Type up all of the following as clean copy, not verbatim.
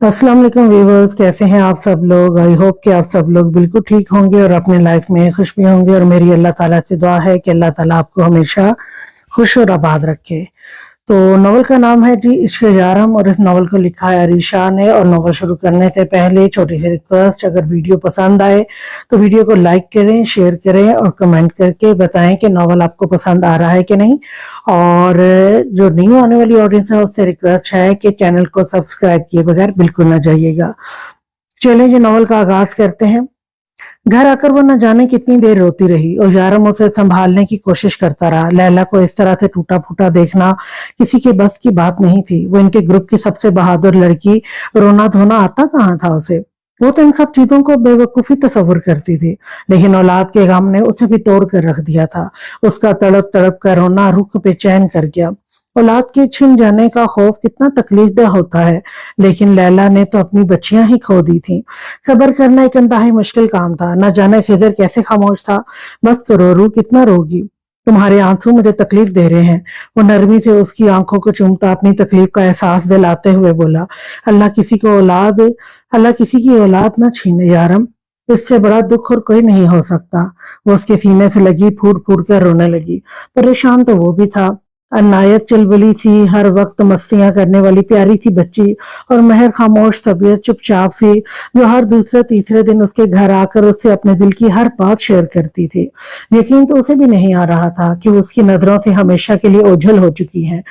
अस्सलाम वालेकुम व्यूवर्स, कैसे हैं आप सब लोग। आई होप कि आप सब लोग बिल्कुल ठीक होंगे और अपनी लाइफ में खुश भी होंगे। और मेरी अल्लाह ताला से दुआ है कि अल्लाह ताला आपको हमेशा खुश और आबाद रखे। तो नॉवल का नाम है जी इश्क यारम और इस नॉवल को लिखा है अरीशा ने। और नॉवल शुरू करने से पहले छोटी सी रिक्वेस्ट, अगर वीडियो पसंद आए तो वीडियो को लाइक करें, शेयर करें और कमेंट करके बताएं कि नॉवल आपको पसंद आ रहा है कि नहीं। और जो न्यू आने वाली ऑडियंस है उससे रिक्वेस्ट है कि चैनल को सब्सक्राइब किए बगैर बिल्कुल ना जाइएगा। चलिए जी नॉवल का आगाज करते हैं। घर आकर वो न जाने कितनी देर रोती रही और यारम उसे संभालने की कोशिश करता रहा। लैला को इस तरह से टूटा फूटा देखना किसी के बस की बात नहीं थी। वो इनके ग्रुप की सबसे बहादुर लड़की, रोना धोना आता कहाँ था उसे। वो तो इन सब चीजों को बेवकूफी तस्वुर करती थी, लेकिन औलाद के गम ने उसे भी तोड़ कर रख दिया था। उसका तड़प तड़प कर रोना रूह बेचैन कर गया। औलाद के छिन जाने का खौफ कितना तकलीफदेह होता है, लेकिन लैला ने तो अपनी बच्चियां ही खो दी थी। सब्र करना एक इंतहाई मुश्किल काम था। न जाने खिजर कैसे खामोश था। बस करो रू, कितना रोगी, तुम्हारे आंसू मुझे तकलीफ दे रहे हैं। वो नरमी से उसकी आंखों को चूमता अपनी तकलीफ का एहसास दिलाते हुए बोला, अल्लाह किसी की औलाद न छीने यारम, इससे बड़ा दुख और कोई नहीं हो सकता। वो उसके सीने से लगी फूट फूट कर रोने लगी। परेशान तो वो भी था। अनायत चुलबुली थी, हर वक्त मस्तियां करने वाली प्यारी सी बच्ची, और महर खामोश तबीयत चुपचाप सी, जो हर दूसरे तीसरे दिन उसके घर आकर उससे अपने दिल की हर बात शेयर करती थी। यकीन तो उसे भी नहीं आ रहा था कि उसकी नजरों से हमेशा के लिए ओझल हो चुकी है।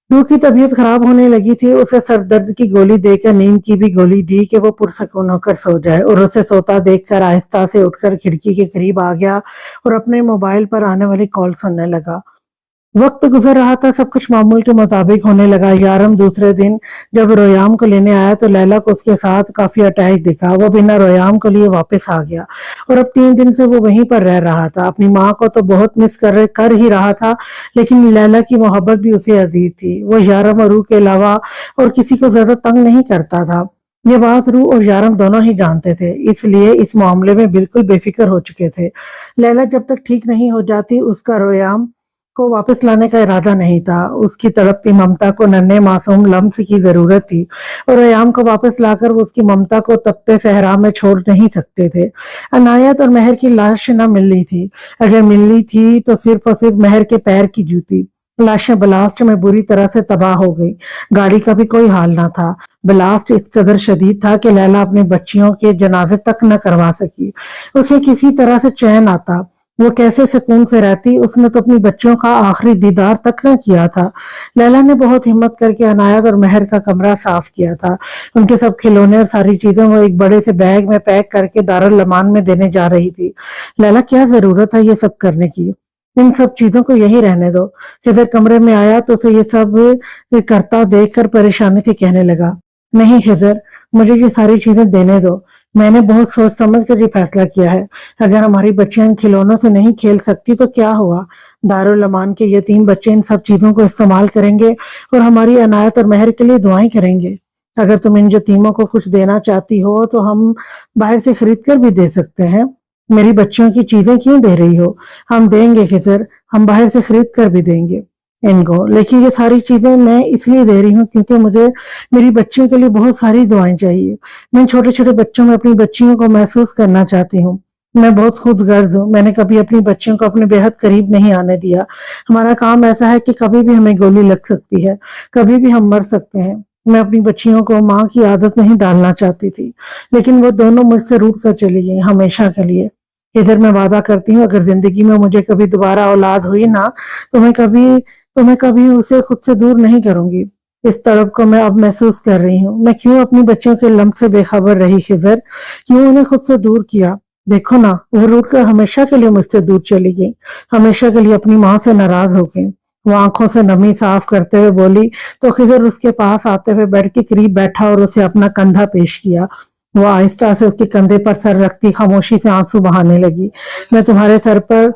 रूह की तबीयत खराब होने लगी थी। उसे सरदर्द की गोली देकर नींद की भी गोली दी कि वो पुरसकून होकर सो जाए। और उसे सोता देखकर आहिस्ता से उठकर खिड़की के करीब आ गया और अपने मोबाइल पर आने वाली कॉल सुनने लगा। वक्त गुजर रहा था, सब कुछ मामूल के मुताबिक होने लगा। यारम दूसरे दिन जब रोयाम को लेने आया तो लैला को उसके साथ काफी अटैच दिखा। वो बिना रोयाम को लिए वापस आ गया और अब 3 दिन से वो वहीं पर रह रहा था। अपनी माँ को तो बहुत मिस कर ही रहा था, लेकिन लैला की मोहब्बत भी उसे अजीज थी। वो यारम और रूह के अलावा और किसी को ज्यादा तंग नहीं करता था। ये बात रूह और यारम दोनों ही जानते थे, इसलिए इस मामले में बिल्कुल बेफिक्र हो चुके थे। लैला जब तक ठीक नहीं हो जाती उसका रोयाम को वापस लाने का इरादा नहीं था। उसकी तड़पती ममता को नन्हे मासूम लम्स की जरूरत थी और अयाम को वापस लाकर वो उसकी ममता को तपते सहरा में छोड़ नहीं सकते थे। अनायत और महर की लाश न मिलनी थी। अगर मिलनी थी तो सिर्फ और सिर्फ महर के पैर की जूती। लाशें ब्लास्ट में बुरी तरह से तबाह हो गई। गाड़ी का भी कोई हाल ना था। ब्लास्ट इस कदर शदीद था कि लैला अपनी बच्चियों के जनाजे तक न करवा सकी। उसे किसी तरह से चैन आता, वो कैसे सुकून से रहती। उसने तो अपनी बच्चों का आखिरी दीदार तक न किया था। लैला ने बहुत हिम्मत करके अनायत और महर का कमरा साफ किया था। उनके सब खिलौने और सारी चीजें वो एक बड़े से बैग में पैक करके दारुल अमान में देने जा रही थी। लैला, क्या जरूरत है ये सब करने की, इन सब चीजों को यही रहने दो। खिजर कमरे में आया तो उसे ये सब करता देखकर परेशानी से कहने लगा, नहीं खिजर, मुझे ये सारी चीजें देने दो। मैंने बहुत सोच समझ कर ये फैसला किया है। अगर हमारी बच्चियां इन खिलौनों से नहीं खेल सकती तो क्या हुआ, दारुल अमान के यतीम बच्चे इन सब चीजों को इस्तेमाल करेंगे और हमारी अनायत और महर के लिए दुआएं करेंगे। अगर तुम इन यतीमों को कुछ देना चाहती हो तो हम बाहर से खरीद कर भी दे सकते हैं। मेरी बच्चियों की चीजें क्यों दे रही हो, हम देंगे खिजर, हम बाहर से खरीद कर भी देंगे इनको। लेकिन ये सारी चीजें मैं इसलिए दे रही हूँ क्योंकि मुझे मेरी बच्चियों के लिए बहुत सारी दुआएं चाहिए। मैं छोटे छोटे बच्चों में अपनी बच्चियों को महसूस करना चाहती हूँ। मैं बहुत खुदगर्ज हूँ। मैंने कभी अपनी बच्चियों को अपने बेहद करीब नहीं आने दिया। हमारा काम ऐसा है कि कभी भी हमें गोली लग सकती है, कभी भी हम मर सकते हैं। मैं अपनी बच्चियों को माँ की आदत नहीं डालना चाहती थी, लेकिन वो दोनों मुझसे रूठ कर चली गई हमेशा के लिए। इधर मैं वादा करती हूँ अगर जिंदगी में मुझे कभी दोबारा औलाद हुई ना तो मैं कभी उसे खुद से दूर नहीं करूंगी। इस तड़प को मैं अब महसूस कर रही हूँ। मैं क्यों अपनी बच्चियों के लम्ब से बेखबर रही खिजर, क्यों उन्हें खुद से दूर किया। देखो ना, वो रूठ कर हमेशा के लिए मुझसे दूर चली गई, हमेशा के लिए अपनी माँ से नाराज हो गई। वो आंखों से नमी साफ करते हुए बोली तो खिजर उसके पास आते हुए बेड के करीब बैठा और उसे अपना कंधा पेश किया। वो आहिस्ता से उसके कंधे पर सर रखती खामोशी से आंसू बहाने लगी। मैं तुम्हारे सर पर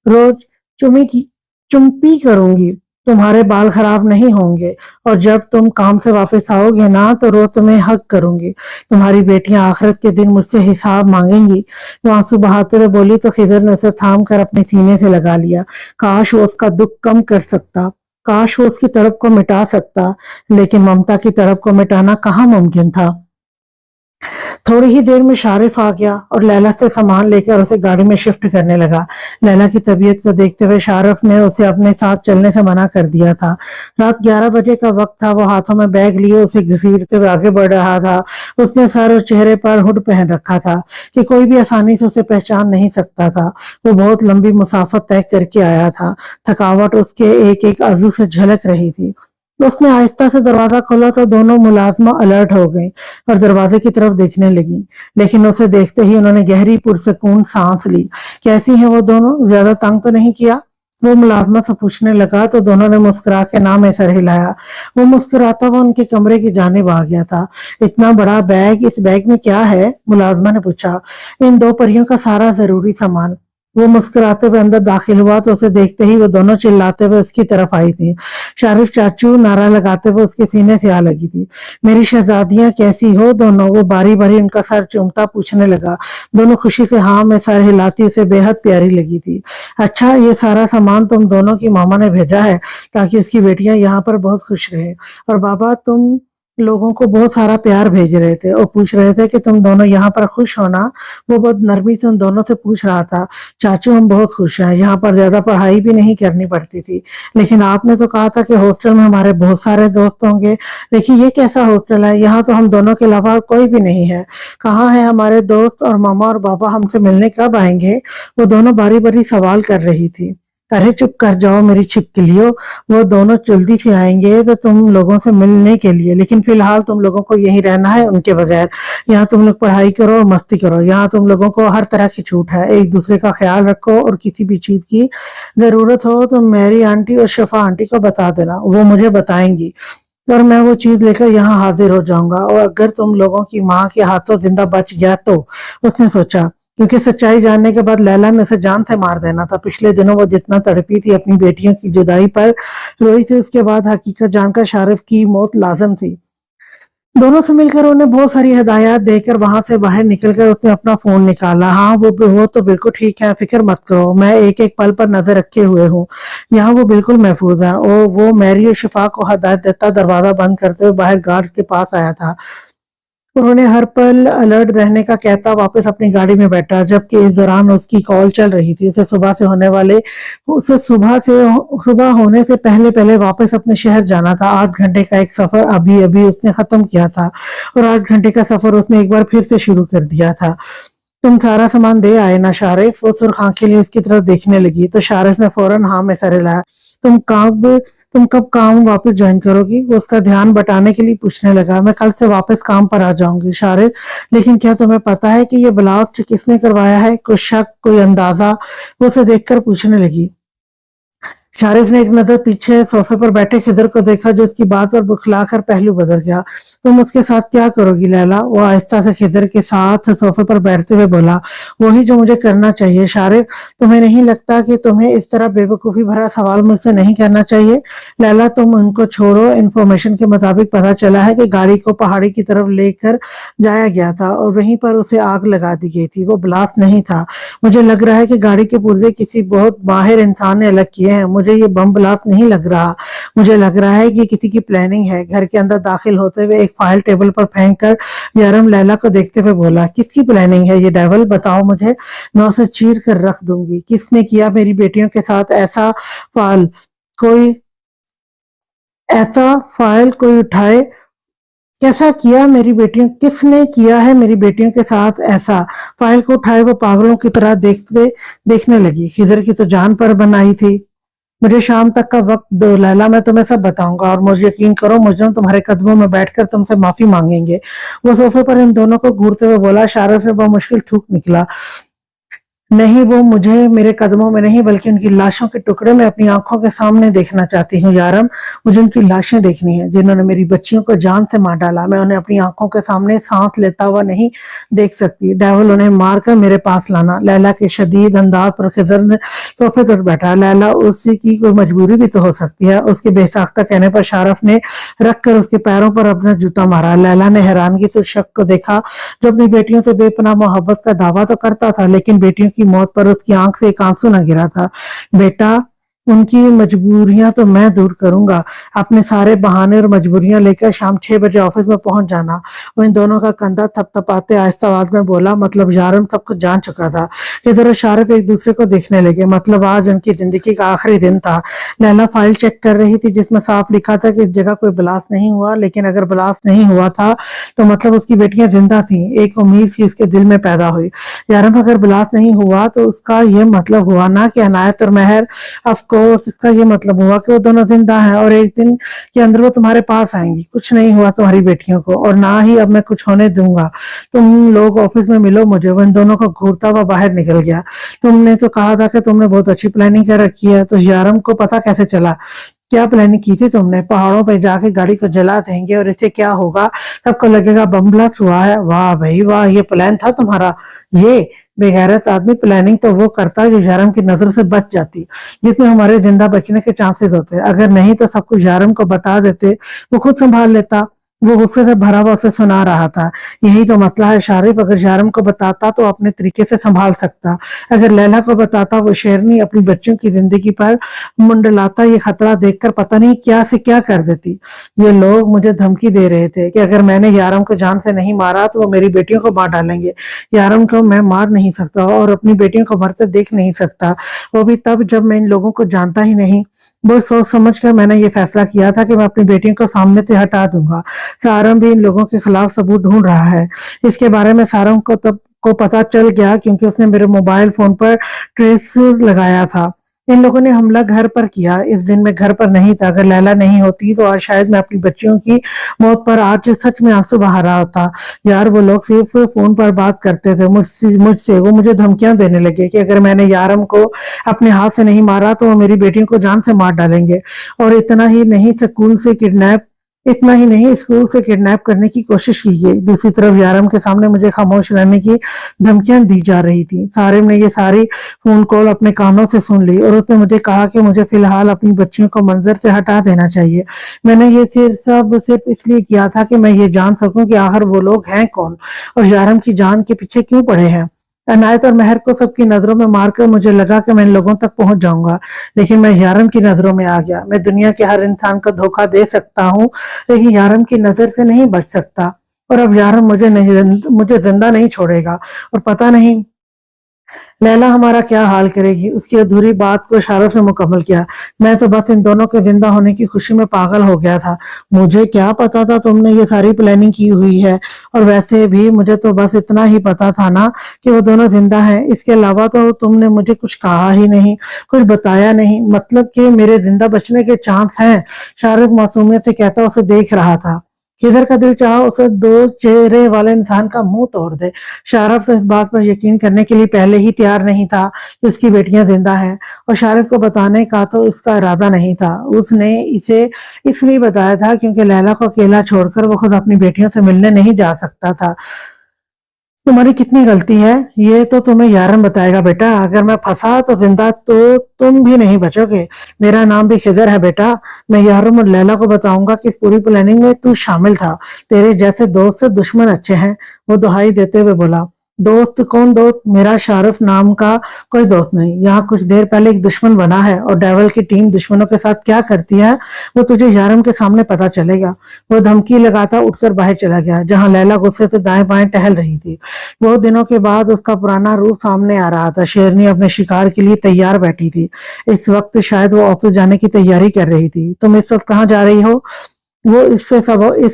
रोज चुम्पी करूंगी, तुम्हारे बाल खराब नहीं होंगे, और जब तुम काम से वापस आओगे ना तो रोज तुम्हें हक करूंगी। तुम्हारी बेटियां आखिरत के दिन मुझसे हिसाब मांगेंगी। वो आंसू बहाते हुए बोली तो खिजर ने उसे थाम कर अपने सीने से लगा लिया। काश वो उसका दुख कम कर सकता, काश वो उसकी तड़प को मिटा सकता, लेकिन ममता की तड़प को मिटाना कहाँ मुमकिन था। थोड़ी ही देर में शारिफ आ गया और लैला से सामान लेकर उसे गाड़ी में शिफ्ट करने लगा। लैला की तबीयत को देखते हुए शारिफ ने उसे अपने साथ चलने से मना कर दिया था। रात 11 बजे का वक्त था। वो हाथों में बैग लिए उसे घसीटते हुए आगे बढ़ रहा था। उसने सर और चेहरे पर हुड पहन रखा था कि कोई भी आसानी से उसे पहचान नहीं सकता था। वो बहुत लंबी मुसाफत तय करके आया था। थकावट उसके एक एक अज़ू से झलक रही थी। उसने आहिस्ता से दरवाजा खोला तो दोनों मुलाजमा अलर्ट हो गई और दरवाजे की तरफ देखने लगी, लेकिन उसे देखते ही उन्होंने गहरी पुरसकून सांस ली। कैसी हैं वो दोनों, ज्यादा तंग तो नहीं किया? वो मुलाजमा से पूछने लगा तो दोनों ने मुस्कुरा के ना में सर हिलाया। वो मुस्कुराता हुआ उनके कमरे की जानिब आ गया था। इतना बड़ा बैग, इस बैग में क्या है? मुलाजमा ने पूछा। इन दो परियों का सारा जरूरी सामान। वो मुस्कुराते हुए अंदर दाखिल हुआ तो उसे देखते ही वो दोनों चिल्लाते हुए उसकी तरफ आई थी। शारिफ चाचू नारा लगाते हुए उसके सीने से आ लगी थी। मेरी शहजादियां कैसी हो दोनों? वो बारी बारी उनका सर चूमता पूछने लगा। दोनों खुशी से हाँ में सर हिलाती उसे बेहद प्यारी लगी थी। अच्छा, ये सारा सामान तुम दोनों की मामा ने भेजा है ताकि उसकी बेटियां यहाँ पर बहुत खुश रहे, और बाबा तुम लोगों को बहुत सारा प्यार भेज रहे थे और पूछ रहे थे कि तुम दोनों यहाँ पर खुश हो ना। वो बहुत नरमी से उन दोनों से पूछ रहा था। चाचू हम बहुत खुश हैं, यहाँ पर ज्यादा पढ़ाई भी नहीं करनी पड़ती थी, लेकिन आपने तो कहा था कि हॉस्टल में हमारे बहुत सारे दोस्त होंगे। लेकिन ये कैसा हॉस्टल है, यहाँ तो हम दोनों के अलावा कोई भी नहीं है। कहाँ है हमारे दोस्त और मामा और बाबा हमसे मिलने कब आएंगे? वो दोनों बारी बारी सवाल कर रही थी। अरे चुप कर जाओ मेरी छिपकलियों, वो दोनों जल्दी से आएंगे तो तुम लोगों से मिलने के लिए, लेकिन फिलहाल तुम लोगों को यहीं रहना है उनके बगैर। यहाँ तुम लोग पढ़ाई करो और मस्ती करो। यहाँ तुम लोगों को हर तरह की छूट है। एक दूसरे का ख्याल रखो और किसी भी चीज की जरूरत हो तो मेरी आंटी और शफा आंटी को बता देना, वो मुझे बताएंगी और मैं वो चीज लेकर यहाँ हाजिर हो जाऊंगा। और अगर तुम लोगों की माँ के हाथों जिंदा बच गया तो, उसने सोचा, क्योंकि सच्चाई जानने के बाद लैला ने उसे जान से मार देना था। पिछले दिनों वो जितना तड़पी थी अपनी बेटियों की जुदाई पर रोई थी, उसके बाद हकीकत जानकर शारिफ की मौत लाजम थी। दोनों से मिलकर उन्हें बहुत सारी हिदायत देकर वहां से बाहर निकलकर उसने अपना फोन निकाला। हाँ वो तो बिल्कुल ठीक है, फिक्र मत करो, मैं एक एक पल पर नजर रखे हुए हूँ। यहाँ वो बिल्कुल महफूज है। और वो मैरी और शिफा को हदायत देता दरवाजा बंद करते हुए बाहर गार्ड के पास आया था। उन्होंने हर पल अलर्ट रहने का कहता वापस अपनी गाड़ी में बैठा, जबकि इस दौरान उसकी कॉल चल रही थी। उसे सुबह होने से पहले पहले वापस अपने शहर जाना था। 8 घंटे का एक सफर अभी अभी उसने खत्म किया था और 8 घंटे का सफर उसने एक बार फिर से शुरू कर दिया था। तुम सारा सामान दे आए ना शारिफ? वो सुर्ख आंखें लिए उसकी तरफ देखने लगी तो शारिफ ने फौरन हाँ में सर हिलाया। तुम कब काम वापस ज्वाइन करोगी? वो उसका ध्यान बटाने के लिए पूछने लगा। मैं कल से वापस काम पर आ जाऊंगी शारिफ, लेकिन क्या तुम्हें पता है कि ये ब्लास्ट किसने करवाया है? कोई शक, कोई अंदाजा? वो उसे देखकर पूछने लगी। शारिफ ने एक नजर पीछे सोफे पर बैठे खिदर को देखा, जो उसकी बात पर बुखलाकर पहलू बदल गया। तुम उसके साथ क्या करोगी लैला? वो आहिस्ता से खिदर के साथ सोफे पर बैठते हुए बोला। वही जो मुझे करना चाहिए शारिफ। तुम्हें नहीं लगता कि तुम्हें इस तरह बेवकूफी भरा सवाल मुझसे नहीं करना चाहिए? लैला तुम उनको छोड़ो। इन्फॉर्मेशन के मुताबिक पता चला है कि गाड़ी को पहाड़ी की तरफ लेकर जाया गया था और वहीं पर उसे आग लगा दी गई थी। वो ब्लास्ट नहीं था। मुझे लग रहा है कि गाड़ी के पुर्जे किसी बहुत माहिर इंसान ने अलग किए हैं। मुझे ये बम ब्लास्ट नहीं लग रहा। मुझे लग रहा है कि किसी की प्लानिंग है। घर के अंदर दाखिल होते हुए एक फाइल टेबल पर फेंक कर यारम लैला को देखते हुए बोला। किसकी प्लानिंग है ये डेविल? बताओ मुझे, मैं उसे चीर कर रख दूंगी। किसने किया मेरी बेटियों के साथ ऐसा फाइल? कोई ऐसा फाइल कोई उठाए? कैसा किया मेरी बेटियों? किसने किया है मेरी बेटियों के साथ ऐसा? फाइल को उठाए वो पागलों की तरह देखने लगी। खिदर की तो जान पर बनाई थी। मुझे शाम तक का वक्त दो लैला, मैं तुम्हें सब बताऊंगा और मुझे यकीन करो मुजरिम तुम्हारे कदमों में बैठकर तुमसे माफी मांगेंगे। वो सोफे पर इन दोनों को घूरते हुए बोला। शारिफ से मुश्किल थूक निकला। नहीं, वो मुझे मेरे कदमों में नहीं बल्कि उनकी लाशों के टुकड़े में अपनी आंखों के सामने देखना चाहती हूँ यारम। मुझे उनकी लाशें देखनी है जिन्होंने मेरी बच्चियों को जान से मार डाला। मैं उन्हें अपनी आंखों के सामने सांस लेता हुआ नहीं देख सकती। डेविल, उन्हें मारकर मेरे पास लाना। लैला के शदीद अंदाज पर खिजर ने सोफे पर बैठा। लैला, उसी की कोई मजबूरी भी तो हो सकती है। उसके बेसाख्ता कहने पर शारिफ ने रख कर उसके पैरों पर अपना जूता मारा। लैला ने हैरानगी से शख्स को देखा जो अपनी बेटियों से बेपनाह मोहब्बत का दावा तो करता था, लेकिन बेटियों की मौत पर उसकी आंख से एक आंसू न गिरा था। बेटा, ان کی مجبوریاں تو میں دور کروں گا۔ اپنے سارے بہانے اور مجبوریاں لے کر شام 6 بجے آفس میں پہنچ جانا۔ وہ ان دونوں کا کندھا تھپ تھپاتے آہستہ آواز میں بولا، مطلب یارم سب کچھ جان چکا تھا۔ ادھر شارف ایک دوسرے کو دیکھنے لگے، مطلب آج ان کی زندگی کا آخری دن تھا۔ لیلا فائل چیک کر رہی تھی جس میں صاف لکھا تھا کہ اس جگہ کوئی بلاسٹ نہیں ہوا، لیکن اگر بلاسٹ نہیں ہوا تھا تو مطلب اس کی بیٹیاں زندہ تھیں۔ ایک امید سی اس کے دل میں پیدا ہوئی، یارم اگر بلاسٹ نہیں ہوا تو اس کا یہ مطلب ہوا نا کہ عنایت اور مہر، آف کورس اس کا یہ مطلب ہوا کہ وہ دونوں زندہ ہیں اور ایک دن کے اندر وہ تمہارے پاس آئیں گی۔ کچھ نہیں ہوا تمہاری بیٹیوں کو، اور نہ ہی اب میں کچھ ہونے دوں گا۔ تم لوگ آفس میں ملو مجھے۔ وہ ان دونوں کو گھورتا ہوا باہر نکل گیا۔ تم نے تو کہا تھا کہ تم نے بہت اچھی پلاننگ کر رکھی ہے، تو یارم کو پتا کیسے چلا؟ کیا پلاننگ کی تھی تم نے؟ پہاڑوں پہ جا کے گاڑی کو جلا دیں گے اور اسے کیا ہوگا؟ سب کو لگے گا بم بلاسٹ ہوا ہے۔ واہ بھائی واہ، یہ پلان تھا تمہارا؟ یہ بے غیرت آدمی پلاننگ تو وہ کرتا جو یارم کی نظر سے بچ جاتی، جس میں ہمارے زندہ بچنے کے چانسز ہوتے۔ اگر نہیں تو سب کچھ یارم کو بتا دیتے، وہ خود سنبھال لیتا۔ وہ غصے سے بھرا ہوا اسے سنا رہا تھا۔ یہی تو مسئلہ ہے شارف، اگر یارم کو بتاتا تو اپنے طریقے سے سنبھال سکتا، اگر لیلا کو بتاتا وہ شیرنی اپنی بچوں کی زندگی پر منڈلاتا یہ خطرہ دیکھ کر پتہ نہیں کیا سے کیا کر دیتی۔ یہ لوگ مجھے دھمکی دے رہے تھے کہ اگر میں نے یارم کو جان سے نہیں مارا تو وہ میری بیٹیوں کو مار ڈالیں گے۔ یارم کو میں مار نہیں سکتا اور اپنی بیٹیوں کو مرتے دیکھ نہیں سکتا، وہ بھی تب جب میں ان لوگوں کو جانتا ہی نہیں۔ وہ سوچ سمجھ کر میں نے یہ فیصلہ کیا تھا کہ میں اپنی بیٹیوں کو سامنے سے ہٹا دوں گا۔ سارم بھی ان لوگوں کے خلاف ثبوت ڈھونڈ رہا ہے۔ اس کے بارے میں سارم کو پتا چل گیا کیونکہ اس نے میرے موبائل فون پر ٹریس لگایا تھا۔ ان لوگوں نے حملہ گھر پر کیا، اس دن میں گھر پر نہیں تھا۔ اگر لیلا نہیں ہوتی تو آج شاید میں اپنی بچیوں کی موت پر آج سچ میں آنسو بہا رہا ہوتا۔ یار وہ لوگ صرف فون پر بات کرتے تھے مجھ سے، وہ مجھے دھمکیاں دینے لگے کہ اگر میں نے یارم کو اپنے ہاتھ سے نہیں مارا تو وہ میری بیٹیوں کو جان سے مار ڈالیں گے، اور اتنا ہی نہیں اسکول سے کڈنیپ کرنے کی کوشش کی گئی۔ دوسری طرف یارم کے سامنے مجھے خاموش رہنے کی دھمکیاں دی جا رہی تھی۔ سارم نے یہ ساری فون کال اپنے کانوں سے سن لی اور اس نے مجھے کہا کہ مجھے فی الحال اپنی بچیوں کو منظر سے ہٹا دینا چاہیے۔ میں نے یہ صرف اس لیے کیا تھا کہ میں یہ جان سکوں کہ آخر وہ لوگ ہیں کون اور یارم کی جان کے پیچھے کیوں پڑے ہیں۔ عنایت اور مہر کو سب کی نظروں میں مار کر مجھے لگا کہ میں ان لوگوں تک پہنچ جاؤں گا، لیکن میں یارم کی نظروں میں آ گیا۔ میں دنیا کے ہر انسان کو دھوکہ دے سکتا ہوں لیکن یارم کی نظر سے نہیں بچ سکتا، اور اب یارم مجھے زندہ نہیں چھوڑے گا، اور پتہ نہیں لیلا ہمارا کیا حال کرے گی۔ اس کی ادھوری بات کو شارف نے مکمل کیا۔ میں تو بس ان دونوں کے زندہ ہونے کی خوشی میں پاگل ہو گیا تھا۔ مجھے کیا پتا تھا تم نے یہ ساری پلاننگ کی ہوئی ہے، اور ویسے بھی مجھے تو بس اتنا ہی پتا تھا نا کہ وہ دونوں زندہ ہیں۔ اس کے علاوہ تو تم نے مجھے کچھ کہا ہی نہیں، کچھ بتایا نہیں، مطلب کہ میرے زندہ بچنے کے چانس ہیں؟ شارف معصومیت سے کہتا اسے دیکھ رہا تھا۔ خضر کا دل چاہا اسے 2 چہرے والے انسان کا منہ توڑ دے۔ شارف تو اس بات پر یقین کرنے کے لیے پہلے ہی تیار نہیں تھا کہ اس کی بیٹیاں زندہ ہیں، اور شارف کو بتانے کا تو اس کا ارادہ نہیں تھا۔ اس نے اسے اس لیے بتایا تھا کیونکہ لیلا کو اکیلا چھوڑ کر وہ خود اپنی بیٹیوں سے ملنے نہیں جا سکتا تھا۔ تمہاری کتنی غلطی ہے، یہ تو تمہیں یارم بتائے گا بیٹا۔ اگر میں پھنسا تو زندہ تو تم بھی نہیں بچو گے۔ میرا نام بھی خضر ہے بیٹا۔ میں یارم اور لیلا کو بتاؤں گا کہ اس پوری پلاننگ میں تو شامل تھا۔ تیرے جیسے دوست سے دشمن اچھے ہیں۔ وہ دہائی دیتے ہوئے بولا۔ دوست؟ کون دوست؟ میرا شارف نام کا کوئی دوست نہیں۔ یہاں کچھ دیر پہلے ایک دشمن بنا ہے، اور ڈیول کی ٹیم دشمنوں کے ساتھ کیا کرتی ہے وہ تجھے یارم کے سامنے پتا چلے گا۔ وہ دھمکی لگاتا اٹھ کر باہر چلا گیا، جہاں لیلا غصے سے دائیں بائیں ٹہل رہی تھی۔ بہت دنوں کے بعد اس کا پرانا روپ سامنے آ رہا تھا۔ شیرنی اپنے شکار کے لیے تیار بیٹھی تھی۔ اس وقت شاید وہ آفس جانے کی تیاری کر رہی تھی۔ تم اس وقت کہاں جا رہی ہو؟ وہ اس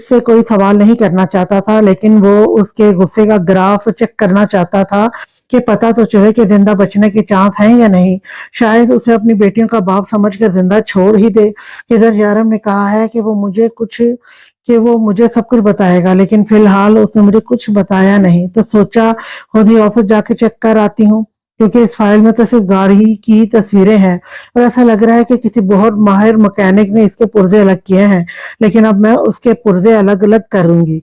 سے کوئی سوال نہیں کرنا چاہتا تھا، لیکن وہ اس کے غصے کا گراف چیک کرنا چاہتا تھا کہ پتہ تو چلے کہ زندہ بچنے کے چانس ہیں یا نہیں۔ شاید اسے اپنی بیٹیوں کا باپ سمجھ کر زندہ چھوڑ ہی دے۔ خضر یارم نے کہا ہے کہ وہ مجھے سب کچھ بتائے گا، لیکن فی الحال اس نے مجھے کچھ بتایا نہیں، تو سوچا خود ہی آفس جا کے چیک کر آتی ہوں، کیونکہ اس فائل میں تو صرف گاڑی کی تصویریں ہیں، اور ایسا لگ رہا ہے کہ کسی بہت ماہر مکینک نے اس کے پرزے الگ کیے ہیں، لیکن اب میں اس کے پرزے الگ الگ کروں گی،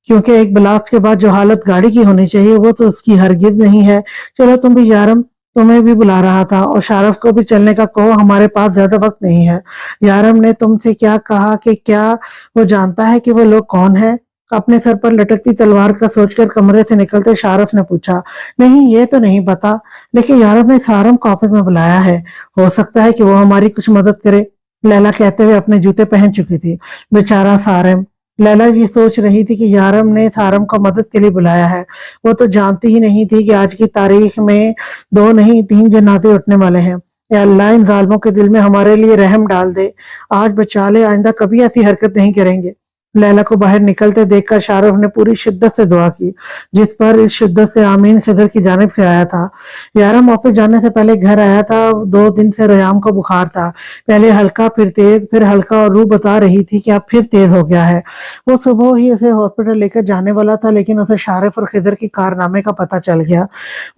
کیونکہ ایک بلاسٹ کے بعد جو حالت گاڑی کی ہونی چاہیے وہ تو اس کی ہرگز نہیں ہے۔ چلو تم بھی یارم، تمہیں بھی بلا رہا تھا، اور شارف کو بھی چلنے کا کہو، ہمارے پاس زیادہ وقت نہیں ہے۔ یارم نے تم سے کیا کہا کہ کیا وہ جانتا ہے کہ وہ لوگ کون ہیں؟ अपने सर पर लटकती तलवार का सोचकर कमरे से निकलते शारफ ने पूछा, नहीं ये तो नहीं पता, लेकिन यारब ने सारम को ऑफिस में बुलाया है, हो सकता है कि वो हमारी कुछ मदद करे। लैला कहते हुए अपने जूते पहन चुकी थी। बेचारा सारम। लैला ये सोच रही थी कि यारम ने सारम को मदद के लिए बुलाया है। वो तो जानती ही नहीं थी कि आज की तारीख में 2 नहीं 3 जनाजे उठने वाले हैं। या अल्लाह इन जालिमों के दिल में हमारे लिए रहम डाल दे। आज बचा ले, आइंदा कभी ऐसी हरकत नहीं करेंगे। लैला को बाहर निकलते देखकर शाहरुख ने पूरी शिद्दत से दुआ की, जिस पर इस शिद्दत से आमीन खिजर की जानिब से आया था। यारम ऑफिस जाने से पहले घर आया था। 2 दिन से रयाम को बुखार था, पहले हल्का फिर तेज, फिर हल्का, और रूह बता रही थी कि अब फिर तेज हो गया है। वो सुबह ही उसे हॉस्पिटल लेकर जाने वाला था, लेकिन उसे शारिफ और खिजर की कारनामे का पता चल गया।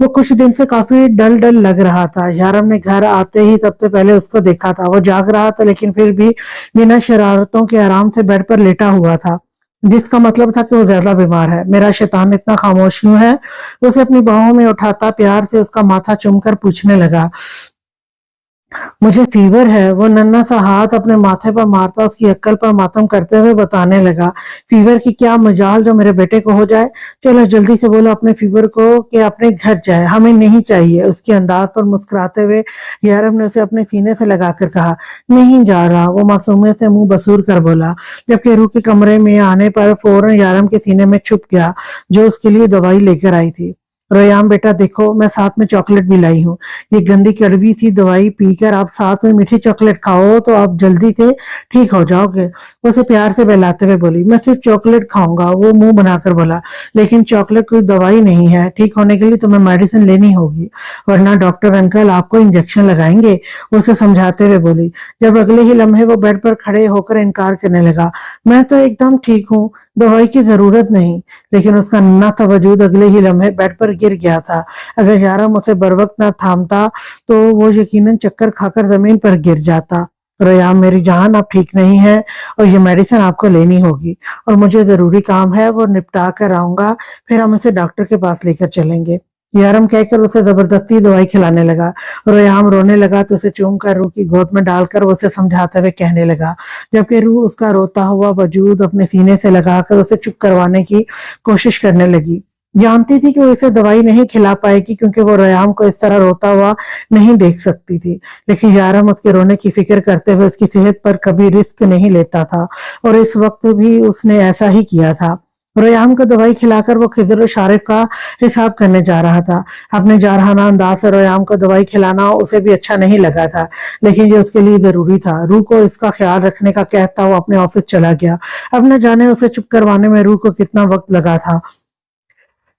वो कुछ दिन से काफी डल डल लग रहा था। यारम ने घर आते ही सबसे पहले उसको देखा था। वो जाग रहा था, लेकिन फिर भी बिना शरारतों के आराम से बेड पर लेटा हुआ था, जिसका मतलब था कि वो ज्यादा बीमार है। मेरा शैतान इतना खामोश क्यों है? उसे अपनी बाहों में उठाता प्यार से उसका माथा चूमकर पूछने लगा, मुझे फीवर है। वो नन्हा सा हाथ अपने माथे पर मारता उसकी अक्ल पर मातम करते हुए बताने लगा, फीवर की क्या मजाल जो मेरे बेटे को हो जाए। चलो जल्दी से बोलो अपने फीवर को कि अपने घर जाए, हमें नहीं चाहिए। उसके अंदाज पर मुस्कुराते हुए यारम ने उसे अपने सीने से लगाकर कहा, नहीं जा रहा। वो मासूमियत से मुंह बसूर कर बोला, जबकि रूह के कमरे में आने पर फौरन यारम के सीने में छुप गया, जो उसके लिए दवाई लेकर आई थी। रोयाम बेटा देखो, मैं साथ में चॉकलेट भी लाई हूँ। ये गंदी कड़वी सी दवाई पीकर आप साथ में मीठी चॉकलेट खाओ तो आप जल्दी से ठीक हो जाओगे। उसे प्यार से बहलाते हुए बोली, मैं सिर्फ चॉकलेट खाऊंगा। वो मुंह बनाकर बोला, लेकिन चॉकलेट कोई दवाई नहीं है, ठीक होने के लिए तुम्हें मेडिसिन लेनी होगी, वरना डॉक्टर अंकल आपको इंजेक्शन लगाएंगे। उसे समझाते हुए बोली। जब अगले ही लम्हे वो बेड पर खड़े होकर इनकार करने लगा, मैं तो एकदम ठीक हूँ, दवाई की जरूरत नहीं। लेकिन उसका नन्हा सा वजूद अगले ही लम्हे बेड पर गिर गया था। अगर यारम उसे बर वक्त न थामता तो वो यकीनन चक्कर खाकर जमीन पर गिर जाता। रयाम मेरी जान, आप ठीक नहीं है और ये मेडिसिन आपको लेनी होगी, और मुझे जरूरी काम है, वो निपटा कर आऊंगा, फिर हम इसे डॉक्टर के पास लेकर चलेंगे। यारम कहकर उसे जबरदस्ती दवाई खिलाने लगा। रोयाम रोने लगा तो उसे चूम कर रूह की गोद में डालकर उसे समझाते हुए कहने लगा, जबकि रूह उसका रोता हुआ वजूद अपने सीने से लगाकर उसे चुप करवाने की कोशिश करने लगी। जानती थी कि वो इसे दवाई नहीं खिला पाएगी, क्योंकि वो रयाम को इस तरह रोता हुआ नहीं देख सकती थी। लेकिन यारम उसके रोने की फिक्र करते हुए उसकी सेहत पर कभी रिस्क नहीं लेता था, और इस वक्त भी उसने ऐसा ही किया था। रयाम को दवाई खिलाकर वो खिजर और शारिफ का हिसाब करने जा रहा था। अपने जारहाना अंदाज से रयाम को दवाई खिलाना उसे भी अच्छा नहीं लगा था, लेकिन ये उसके लिए जरूरी था। रूह को इसका ख्याल रखने का कहता हुआ अपने ऑफिस चला गया। अब न जाने उसे चुप करवाने में रूह को कितना वक्त लगा था।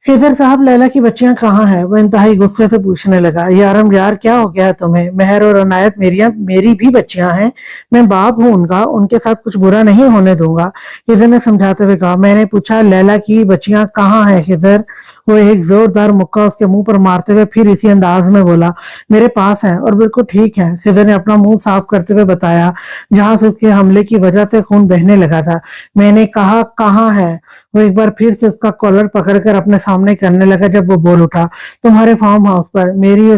खिजर साहब, लैला की बच्चियां कहाँ हैं? वो इंतहाई गुस्से से पूछने लगा। यारम यार, क्या हो गया है तुम्हें? मेहर और अनायत मेरी भी बच्चियां हैं, मैं बाप हूँ उनका, उनके साथ कुछ बुरा नहीं होने दूंगा। खिजर ने समझाते हुए कहा, मैंने पूछा लैला की बच्चियां कहाँ हैं खिजर? वो एक जोरदार मुक्का उसके मुंह पर मारते हुए फिर इसी अंदाज में बोला, मेरे पास है और बिल्कुल ठीक है। खिजर ने अपना मुंह साफ करते हुए बताया, जहां से उसके हमले की वजह से खून बहने लगा था। मैंने कहा कहाँ है? वो एक बार फिर से उसका कॉलर पकड़कर अपने सामने करने लगा। जब वो बोल उठा, तुम्हारे फार्म हाउस पर, मैरी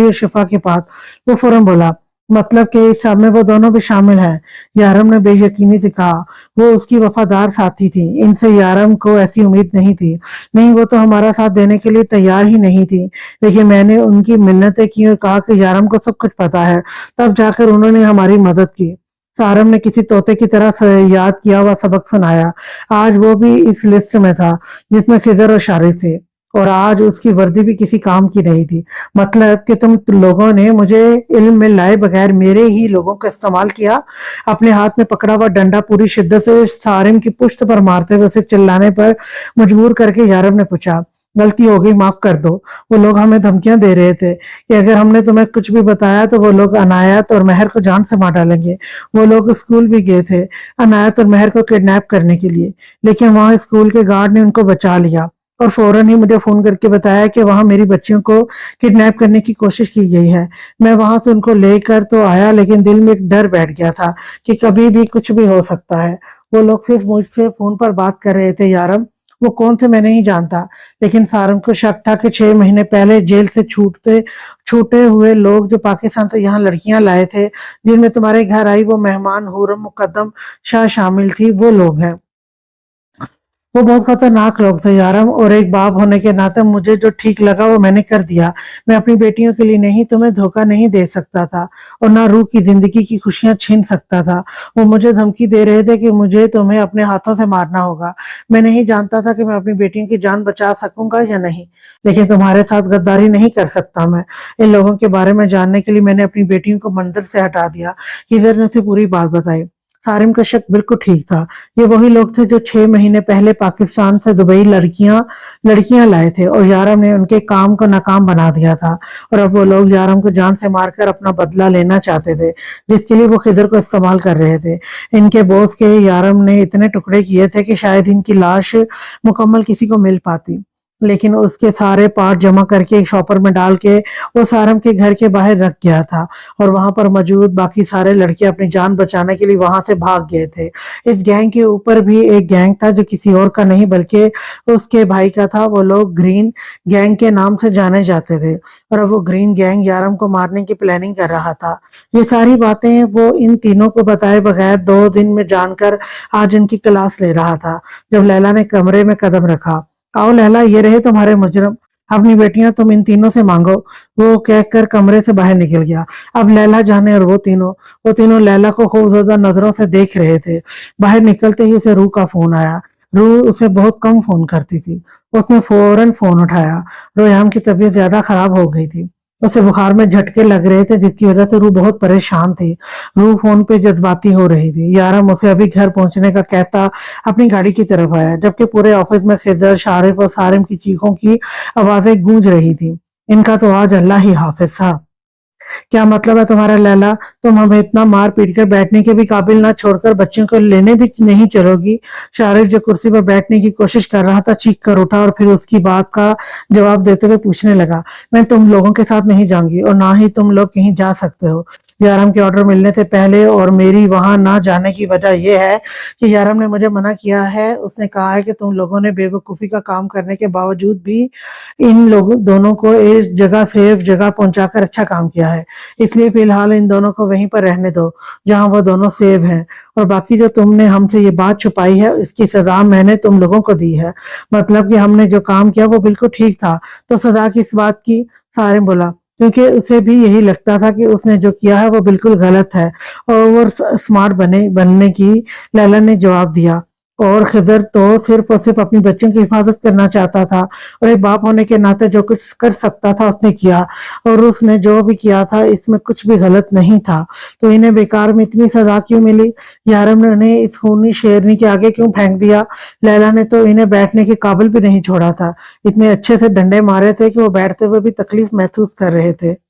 और शिफा के पास। वो फौरन बोला, मतलब कि इस सब में वो दोनों भी शामिल हैं? यारम ने बेयकीनी से कहा। वो उसकी वफादार साथी थी, इनसे यारम को ऐसी उम्मीद नहीं थी। नहीं, वो तो हमारा साथ देने के लिए तैयार ही नहीं थी, लेकिन मैंने उनकी मिन्नतें की और कहा कि यारम को सब कुछ पता है, तब जाकर उन्होंने हमारी मदद की। सारम ने किसी तोते की तरह याद किया हुआ सबक सुनाया। आज वो भी इस लिस्ट में था जिसमें खिजर और शारिफ थे, और आज उसकी वर्दी भी किसी काम की नहीं थी। मतलब कि तुम लोगों ने मुझे इल्म में लाए बगैर मेरे ही लोगों का इस्तेमाल किया। अपने हाथ में पकड़ा हुआ डंडा पूरी शिद्दत से सारिम की पुश्त पर मारते हुए उसे चिल्लाने पर मजबूर करके यारम ने पूछा, गलती हो गई, माफ कर दो। वो लोग हमें धमकियां दे रहे थे कि अगर हमने तुम्हें कुछ भी बताया तो वो लोग अनायत और मेहर को जान से मार डालेंगे। वो लोग स्कूल भी गए थे अनायत और मेहर को किडनैप करने के लिए, लेकिन वहां स्कूल के गार्ड ने उनको बचा लिया और फौरन ही मुझे फोन करके बताया कि वहां मेरी बच्चियों को किडनैप करने की कोशिश की गई है। मैं वहां से उनको लेकर तो आया, लेकिन दिल में एक डर बैठ गया था कि कभी भी कुछ भी हो सकता है। वो लोग सिर्फ मुझसे फोन पर बात कर रहे थे यारम, वो कौन थे मैं नहीं जानता, लेकिन सारम को शक था कि 6 महीने पहले जेल से छूटे हुए लोग जो पाकिस्तान से यहाँ लड़कियां लाए थे, जिनमें तुम्हारे घर आई वो मेहमान हूरम मुकद्दम शाह शामिल थी, वो लोग हैं। वो बहुत खतरनाक लोग थे यारम, और एक बाप होने के नाते मुझे जो ठीक लगा वो मैंने कर दिया। मैं अपनी बेटियों के लिए नहीं तुम्हें धोखा नहीं दे सकता था, और ना रूह की जिंदगी की खुशियां छीन सकता था। वो मुझे धमकी दे रहे थे कि मुझे तुम्हें अपने हाथों से मारना होगा। मैं नहीं जानता था कि मैं अपनी बेटियों की जान बचा सकूंगा या नहीं, लेकिन तुम्हारे साथ गद्दारी नहीं कर सकता मैं। इन लोगों के बारे में जानने के लिए मैंने अपनी बेटियों को मंदिर से हटा दिया। हिजर ने उसे पूरी बात बताई। सारिम का शक बिल्कुल ठीक था। ये वही लोग थे जो 6 महीने पहले पाकिस्तान से दुबई लड़कियां लाए थे, और यारम ने उनके काम को नाकाम बना दिया था। और अब वो लोग यारम को जान से मारकर अपना बदला लेना चाहते थे, जिसके लिए वो खिदर को इस्तेमाल कर रहे थे। इनके बॉस के यारम ने इतने टुकड़े किए थे कि शायद इनकी लाश मुकम्मल किसी को मिल पाती, लेकिन उसके सारे पार्ट जमा करके एक शॉपर में डाल के वो सारम के घर के बाहर रख गया था, और वहां पर मौजूद बाकी सारे लड़के अपनी जान बचाने के लिए वहां से भाग गए थे। इस गैंग के ऊपर भी एक गैंग था जो किसी और का नहीं बल्कि उसके भाई का था। वो लोग ग्रीन गैंग के नाम से जाने जाते थे, और अब वो ग्रीन गैंग यारम को मारने की प्लानिंग कर रहा था। ये सारी बातें वो इन तीनों को बताए बगैर 2 दिन में जानकर आज उनकी क्लास ले रहा था, जब लैला ने कमरे में कदम रखा। आओ लैला, ये रहे तुम्हारे मुजरम, अपनी बेटियां तुम इन तीनों से मांगो। वो कहकर कमरे से बाहर निकल गया। अब लैला जाने और वो तीनों लैला को खूबसूरत नजरों से देख रहे थे। बाहर निकलते ही उसे रूह का फोन आया। रूह उसे बहुत कम फोन करती थी। उसने फौरन फोन उठाया। रोयाम की तबीयत ज्यादा खराब हो गई थी। उसे बुखार में झटके लग रहे थे, जिसकी वजह से रूह बहुत परेशान थी। रूह फोन पे जज्बाती हो रही थी। यारम उसे अभी घर पहुंचने का कहता अपनी गाड़ी की तरफ आया, जबकि पूरे ऑफिस में खिजर, शारिफ और सारिम की चीखों की आवाजें गूंज रही थी। इनका तो आज अल्लाह ही हाफिज था। क्या मतलब है तुम्हारा लैला? तुम हमें इतना मार पीट कर बैठने के भी काबिल ना छोड़कर बच्चों को लेने भी नहीं चलोगी? शारिफ जो कुर्सी पर बैठने की कोशिश कर रहा था चीख कर उठा, और फिर उसकी बात का जवाब देते हुए पूछने लगा, मैं तुम लोगों के साथ नहीं जाऊंगी, और ना ही तुम लोग कहीं जा सकते हो। यारम के ऑर्डर मिलने से पहले, और मेरी वहां ना जाने की वजह यह है कि यारम ने मुझे मना किया है। उसने कहा है कि तुम लोगों ने बेवकूफी का काम करने के बावजूद भी इन लोगों दोनों को एक जगह सेफ जगह पहुंचाकर अच्छा काम किया है। इसलिए फिलहाल इन दोनों को वहीं पर रहने दो जहां वो दोनों सेफ हैं, और बाकी जो तुमने हमसे ये बात छुपाई है इसकी सजा मैंने तुम लोगों को दी है। मतलब कि हमने जो काम किया वो बिल्कुल ठीक था, तो सजा किस बात की? सारिम बोला, क्योंकि उसे भी यही लगता था कि उसने जो किया है वो बिल्कुल गलत है। और वो स्मार्ट बनने की लैला ने जवाब दिया। और खिजर तो सिर्फ और सिर्फ अपनी बच्चों की हिफाजत करना चाहता था, और एक बाप होने के नाते जो कुछ कर सकता था उसने किया, और उसने जो भी किया था इसमें कुछ भी गलत नहीं था। तो इन्हें बेकार में इतनी सजा क्यों मिली? यारम ने उन्हें इस खूनी शेरनी के आगे क्यों फेंक दिया? लैला ने तो इन्हें बैठने के काबिल भी नहीं छोड़ा था। इतने अच्छे से डंडे मारे थे कि वो बैठते हुए भी तकलीफ महसूस कर रहे थे,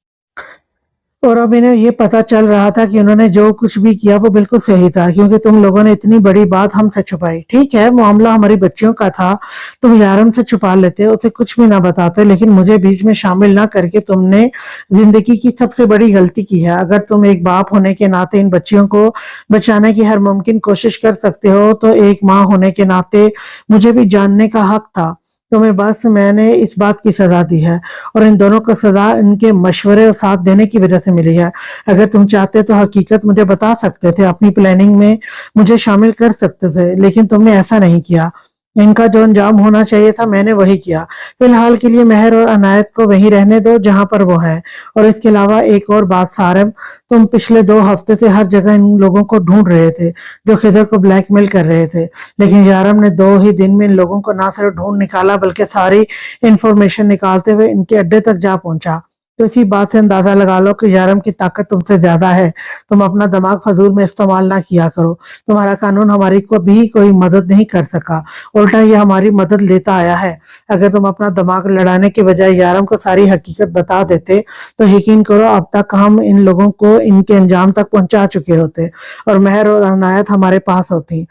और अब इन्हें ये पता चल रहा था कि उन्होंने जो कुछ भी किया वो बिल्कुल सही था, क्योंकि तुम लोगों ने इतनी बड़ी बात हमसे छुपाई। ठीक है, मामला हमारी बच्चियों का था, तुम यारम से छुपा लेते, उसे कुछ भी ना बताते, लेकिन मुझे बीच में शामिल ना करके तुमने जिंदगी की सबसे बड़ी गलती की है। अगर तुम एक बाप होने के नाते इन बच्चियों को बचाने की हर मुमकिन कोशिश कर सकते हो, तो एक माँ होने के नाते मुझे भी जानने का हक था। तुम्हें बस मैंने इस बात की सजा दी है, और इन दोनों को सजा इनके मशवरे और साथ देने की वजह से मिली है। अगर तुम चाहते तो हकीकत मुझे बता सकते थे, अपनी प्लानिंग में मुझे शामिल कर सकते थे, लेकिन तुमने ऐसा नहीं किया। इनका जो अंजाम होना चाहिए था मैंने वही किया। फिलहाल के लिए मेहर और अनायत को वहीं रहने दो जहां पर वो है। और इसके अलावा एक और बात सारम, तुम पिछले 2 हफ्ते से हर जगह इन लोगों को ढूंढ रहे थे जो खिजर को ब्लैकमेल कर रहे थे, लेकिन यारम ने 2 ही दिन में इन लोगों को ना सिर्फ ढूंढ निकाला बल्कि सारी इंफॉर्मेशन निकालते हुए इनके अड्डे तक जा पहुंचा। तो इसी बात से अंदाजा लगा लो कि यारम की ताकत तुमसे ज्यादा है। तुम अपना दिमाग फजूल में इस्तेमाल ना किया करो। तुम्हारा कानून हमारी को भी कोई मदद नहीं कर सका, उल्टा ये हमारी मदद लेता आया है। अगर तुम अपना दिमाग लड़ाने के बजाय यारम को सारी हकीकत बता देते तो यकीन करो अब तक हम इन लोगों को इनके अंजाम तक पहुंचा चुके होते, और मेहर और अनायत हमारे पास होती।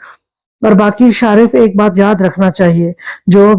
और बाकी शारिफ, एक बात याद रखना चाहिए, जो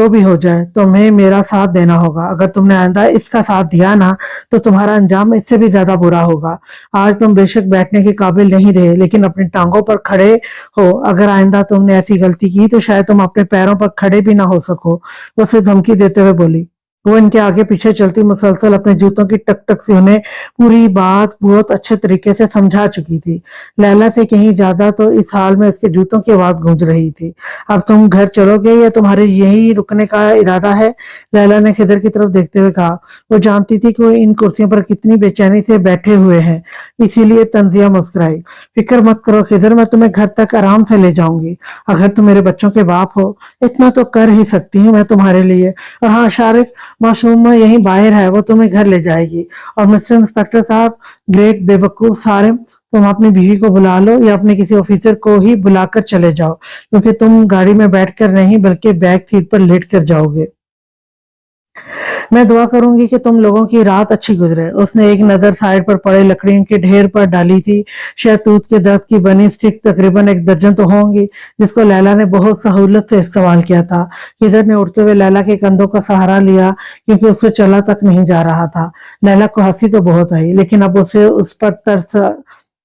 भी हो जाए तुम्हें मेरा साथ देना होगा। अगर तुमने आइंदा इसका साथ दिया ना तो तुम्हारा अंजाम इससे भी ज्यादा बुरा होगा। आज तुम बेशक बैठने के काबिल नहीं रहे, लेकिन अपनी टांगों पर खड़े हो। अगर आइंदा तुमने ऐसी गलती की तो शायद तुम अपने पैरों पर खड़े भी ना हो सको। वो उसे धमकी देते हुए बोली। वो इनके आगे पीछे चलती मुसलसल अपने जूतों की टक टक से उन्हें पूरी बात बहुत अच्छे तरीके से समझा चुकी थी। लैला से कहीं ज्यादा तो इस हाल में उसके जूतों की आवाज गूंज रही थी। अब तुम घर चलोगे या तुम्हारे यही रुकने का इरादा है? लैला ने खिदर की तरफ देखते हुए कहा। वो जानती थी कि वो इन कुर्सियों पर कितनी बेचैनी से बैठे हुए हैं, इसीलिए तंजिया मुस्कुराई। फिक्र मत करो खिदर, मैं तुम्हें घर तक आराम से ले जाऊंगी। अगर तुम मेरे बच्चों के बाप हो, इतना तो कर ही सकती हूँ मैं तुम्हारे लिए। और हाँ शारिफ, मासूमा यहीं बाहर है, वो तुम्हें घर ले जाएगी। और मिस्टर इंस्पेक्टर साहब, ग्रेट बेवकूफ सारिम, तुम अपनी बीवी को बुला लो या अपने किसी ऑफिसर को ही बुलाकर चले जाओ, क्योंकि तुम गाड़ी में बैठकर नहीं बल्कि बैक सीट पर लेट कर जाओगे। मैं दुआ करूंगी कि तुम लोगों की रात अच्छी गुजरे। उसने एक नजर साइड पर पड़े लकड़ियों के ढेर पर डाली थी। शहतूत के दरख्त की बनी स्टिक तकरीबन एक दर्जन तो होंगी, जिसको लैला ने बहुत सहूलत से इस्तेमाल किया था। खिजर ने उड़ते हुए लैला के कंधों का सहारा लिया, क्योंकि उससे चला तक नहीं जा रहा था। लैला को हंसी तो बहुत आई, लेकिन अब उसे उस पर तरस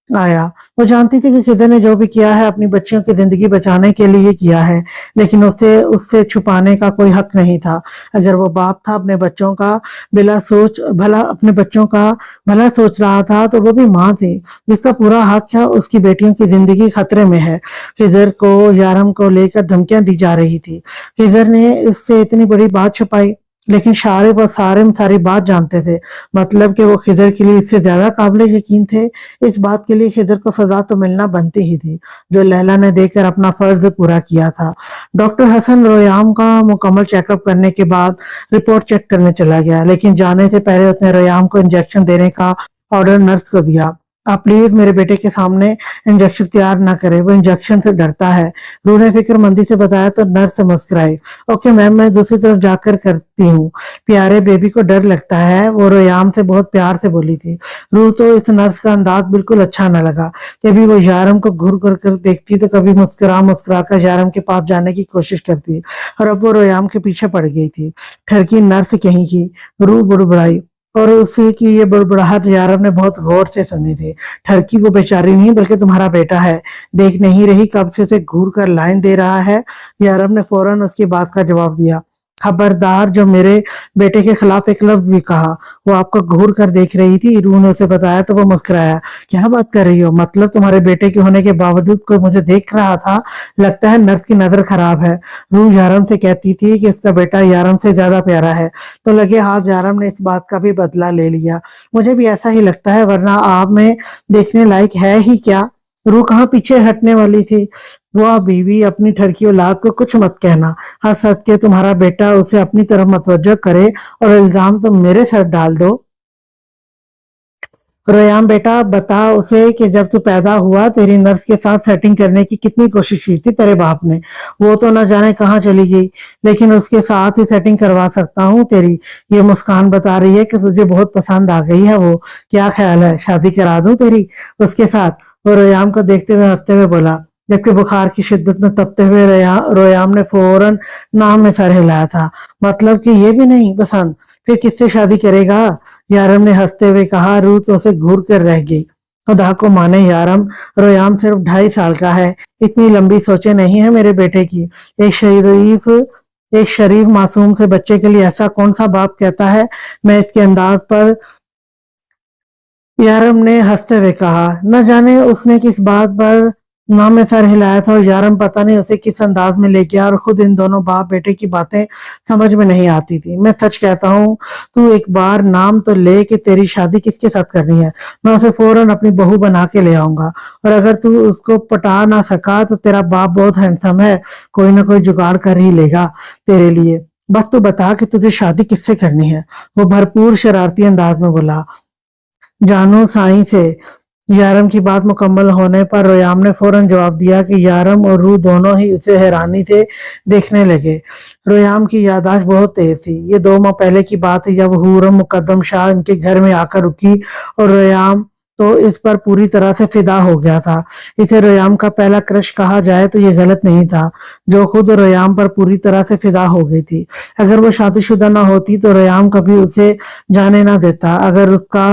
आया। वो जानती थी कि खिदर ने जो भी किया है अपनी बच्चियों की जिंदगी बचाने के लिए किया है, लेकिन उसे उससे छुपाने का कोई हक नहीं था। अगर वो बाप था अपने बच्चों का अपने बच्चों का भला सोच रहा था, तो वो भी माँ थी जिसका पूरा हक है। उसकी बेटियों की जिंदगी खतरे में है। खिजर को यारम को लेकर धमकियां दी जा रही थी। खिजर ने इससे इतनी बड़ी बात छुपाई, लेकिन शारिफ और सारिम सारी बात जानते थे। मतलब कि वो खिदर के लिए इससे ज्यादा काबिल यकीन थे। इस बात के लिए खिदर को सजा तो मिलना बनती ही थी, जो लैला ने देकर अपना फर्ज पूरा किया था। डॉक्टर हसन रोयाम का मुकम्मल चेकअप करने के बाद रिपोर्ट चेक करने चला गया, लेकिन जाने से पहले उसने रोयाम को इंजेक्शन देने का ऑर्डर नर्स को दिया। आप प्लीज मेरे बेटे के सामने इंजेक्शन तैयार ना करें, वो इंजेक्शन से डरता है। रू ने फिक्रमंदी से बताया तो नर्स मुस्कुराई। ओके मैम, मैं दूसरी तरफ जाकर करती हूँ। प्यारे बेबी को डर लगता है, वो रोयाम से बहुत प्यार से बोली थी। रू तो इस नर्स का अंदाज बिल्कुल अच्छा न लगा। कभी वो यारम को घूर कर कर देखती तो कभी मुस्कुरा मुस्कुरा कर यारम के पास जाने की कोशिश करती, और अब वो रोयाम के पीछे पड़ गई थी। ठरकी नर्स कहीं की, रू बुड़बुड़ाई, और उसी की ये बड़बड़ाहट यारम ने बहुत गौर से सुनी थी। ठरकी वो बेचारी नहीं बल्कि तुम्हारा बेटा है, देख नहीं रही कब से उसे घूर कर लाइन दे रहा है। यारम ने फौरन उसकी बात का जवाब दिया। खबरदार, जो मेरे बेटे के खिलाफ एक लफ्ज भी कहा। वो आपको घूर कर देख रही थी। रू ने उसे बताया तो वो मुस्कुराया। क्या बात कर रही हो? मतलब तुम्हारे बेटे के होने के बावजूद कोई मुझे देख रहा था? लगता है नर्स की नजर खराब है। रू यारम से कहती थी कि इसका बेटा यारम से ज्यादा प्यारा है, तो लगे हाथ यारम ने इस बात का भी बदला ले लिया। मुझे भी ऐसा ही लगता है, वरना आप में देखने लायक है ही क्या? रू कहाँ पीछे हटने वाली थी। वाह बीवी, अपनी ठरकी औलाद को कुछ मत कहना। हंस हंस के तुम्हारा बेटा उसे अपनी तरफ मतवज्जो करे और इल्जाम तुम मेरे सर डाल दो। रोयाम बेटा, बता उसे कि जब तू पैदा हुआ तेरी नर्स के साथ सेटिंग करने की कितनी कोशिश की थी तेरे बाप ने। वो तो न जाने कहाँ चली गई, लेकिन उसके साथ ही सेटिंग करवा सकता हूँ तेरी। ये मुस्कान बता रही है कि तुझे बहुत पसंद आ गई है वो। क्या ख्याल है, शादी करा दूं तेरी उसके साथ? वो रोयाम को देखते हुए हंसते हुए बोला, जबकि बुखार की शिद्दत में तपते हुए रोयाम ने फौरन नाम में सर हिलाया था। मतलब कि ये भी नहीं पसंद? फिर किससे शादी करेगा? यारम ने हंसते हुए कहा। रूह तो उसे घूर कर रह गई। खुदा को माने यारम, रोयाम सिर्फ 2.5 साल का है। इतनी लंबी सोचे नहीं है मेरे बेटे की। एक शरीफ मासूम से बच्चे के लिए ऐसा कौन सा बाप कहता है? मैं इसके अंदाज पर, यारम ने हंसते हुए कहा। न जाने उसने किस बात पर नाम में सर हिलाया था, और यारम पता नहीं उसे किस अंदाज में ले गया, और खुद इन दोनों बाप बेटे की बातें समझ में नहीं आती थी। मैं सच कहता हूँ, तू एक बार नाम तो ले कि तेरी शादी किसके साथ करनी है। मैं उसे फौरन अपनी बहू बना के ले आऊंगा, और अगर तू उसको पटा ना सका तो तेरा बाप बहुत हैंडसम है, कोई ना कोई जुगाड़ कर ही लेगा तेरे लिए। बस तू बता कि तुझे शादी किससे करनी है। वो भरपूर शरारती अंदाज में बोला। जानू साईं से। यारम की बात मुकम्मल होने पर रोयाम ने फौरन जवाब दिया कि यारम और रूह दोनों ही उसे हैरानी से देखने लगे। रोयाम की याददाश्त बहुत तेज थी। ये 2 माह पहले की बात है जब हूरम मुकद्दम शाह इनके घर में आकर रुकी, और रोयाम तो इस पर पूरी तरह से फिदा हो गया था। इसे रोयाम का पहला क्रश कहा जाए तो ये गलत नहीं था, जो खुद रोयाम पर पूरी तरह से फिदा हो गई थी। अगर वो शादीशुदा ना होती तो रोयाम कभी उसे जाने ना देता। अगर उसका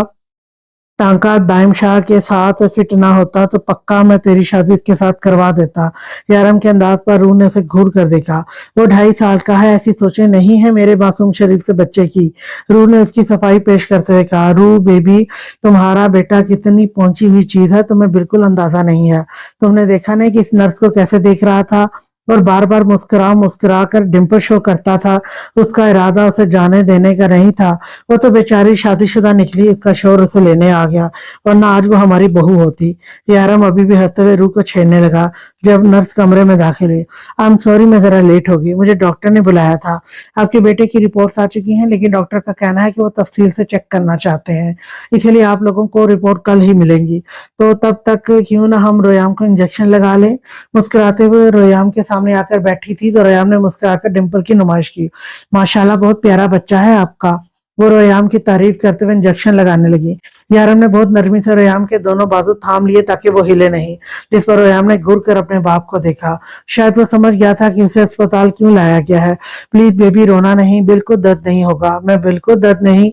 टांका दाइम शाह के साथ फिट ना होता तो पक्का मैं तेरी शादी इसके साथ करवा देता। यारम के अंदाज पर रूह ने उसे घूर कर देखा। वो 2.5 साल का है, ऐसी सोचें नहीं है मेरे मासूम शरीफ से बच्चे की। रूह ने उसकी सफाई पेश करते हुए कहा, रूह बेबी, तुम्हारा बेटा कितनी पहुंची हुई चीज है तुम्हें बिल्कुल अंदाजा नहीं है। तुमने देखा नहीं कि इस नर्स को कैसे देख रहा था और बार बार मुस्कुरा मुस्कुरा कर डिम्पल शो करता था। उसका इरादा उसे जाने देने का नहीं था। वो तो बेचारी शादीशुदा निकली, इसका शोर उसे लेने आ गया, वरना आज वो हमारी बहू होती। यारम अभी भी हंसते हुए रूह को छेड़ने लगा जब नर्स कमरे में दाखिल हुई। आई एम सॉरी, मैं जरा लेट हो गई, मुझे डॉक्टर ने बुलाया था। आपके बेटे की रिपोर्ट्स आ चुकी हैं, लेकिन डॉक्टर का कहना है कि वो तफसील से चेक करना चाहते हैं, इसलिए आप लोगों को रिपोर्ट कल ही मिलेंगी। तो तब तक क्यों ना हम रोयाम को इंजेक्शन लगा लें। मुस्कुराते हुए रोयाम के सामने आकर बैठी थी तो रोयाम ने मुस्कुराकर डिम्पल की नुमाइश की। माशाल्लाह, बहुत प्यारा बच्चा है आपका। वो रोयाम की तारीफ करते हुए इंजेक्शन लगाने लगी। यारम ने बहुत नरमी से रोयाम के दोनों बाजू थाम लिए ताकि वो हिले नहीं, जिस पर रोयाम ने घूर कर अपने बाप को देखा। शायद वो समझ गया था कि उसे अस्पताल क्यों लाया गया है। प्लीज बेबी, रोना नहीं, बिल्कुल दर्द नहीं होगा, मैं बिल्कुल दर्द नहीं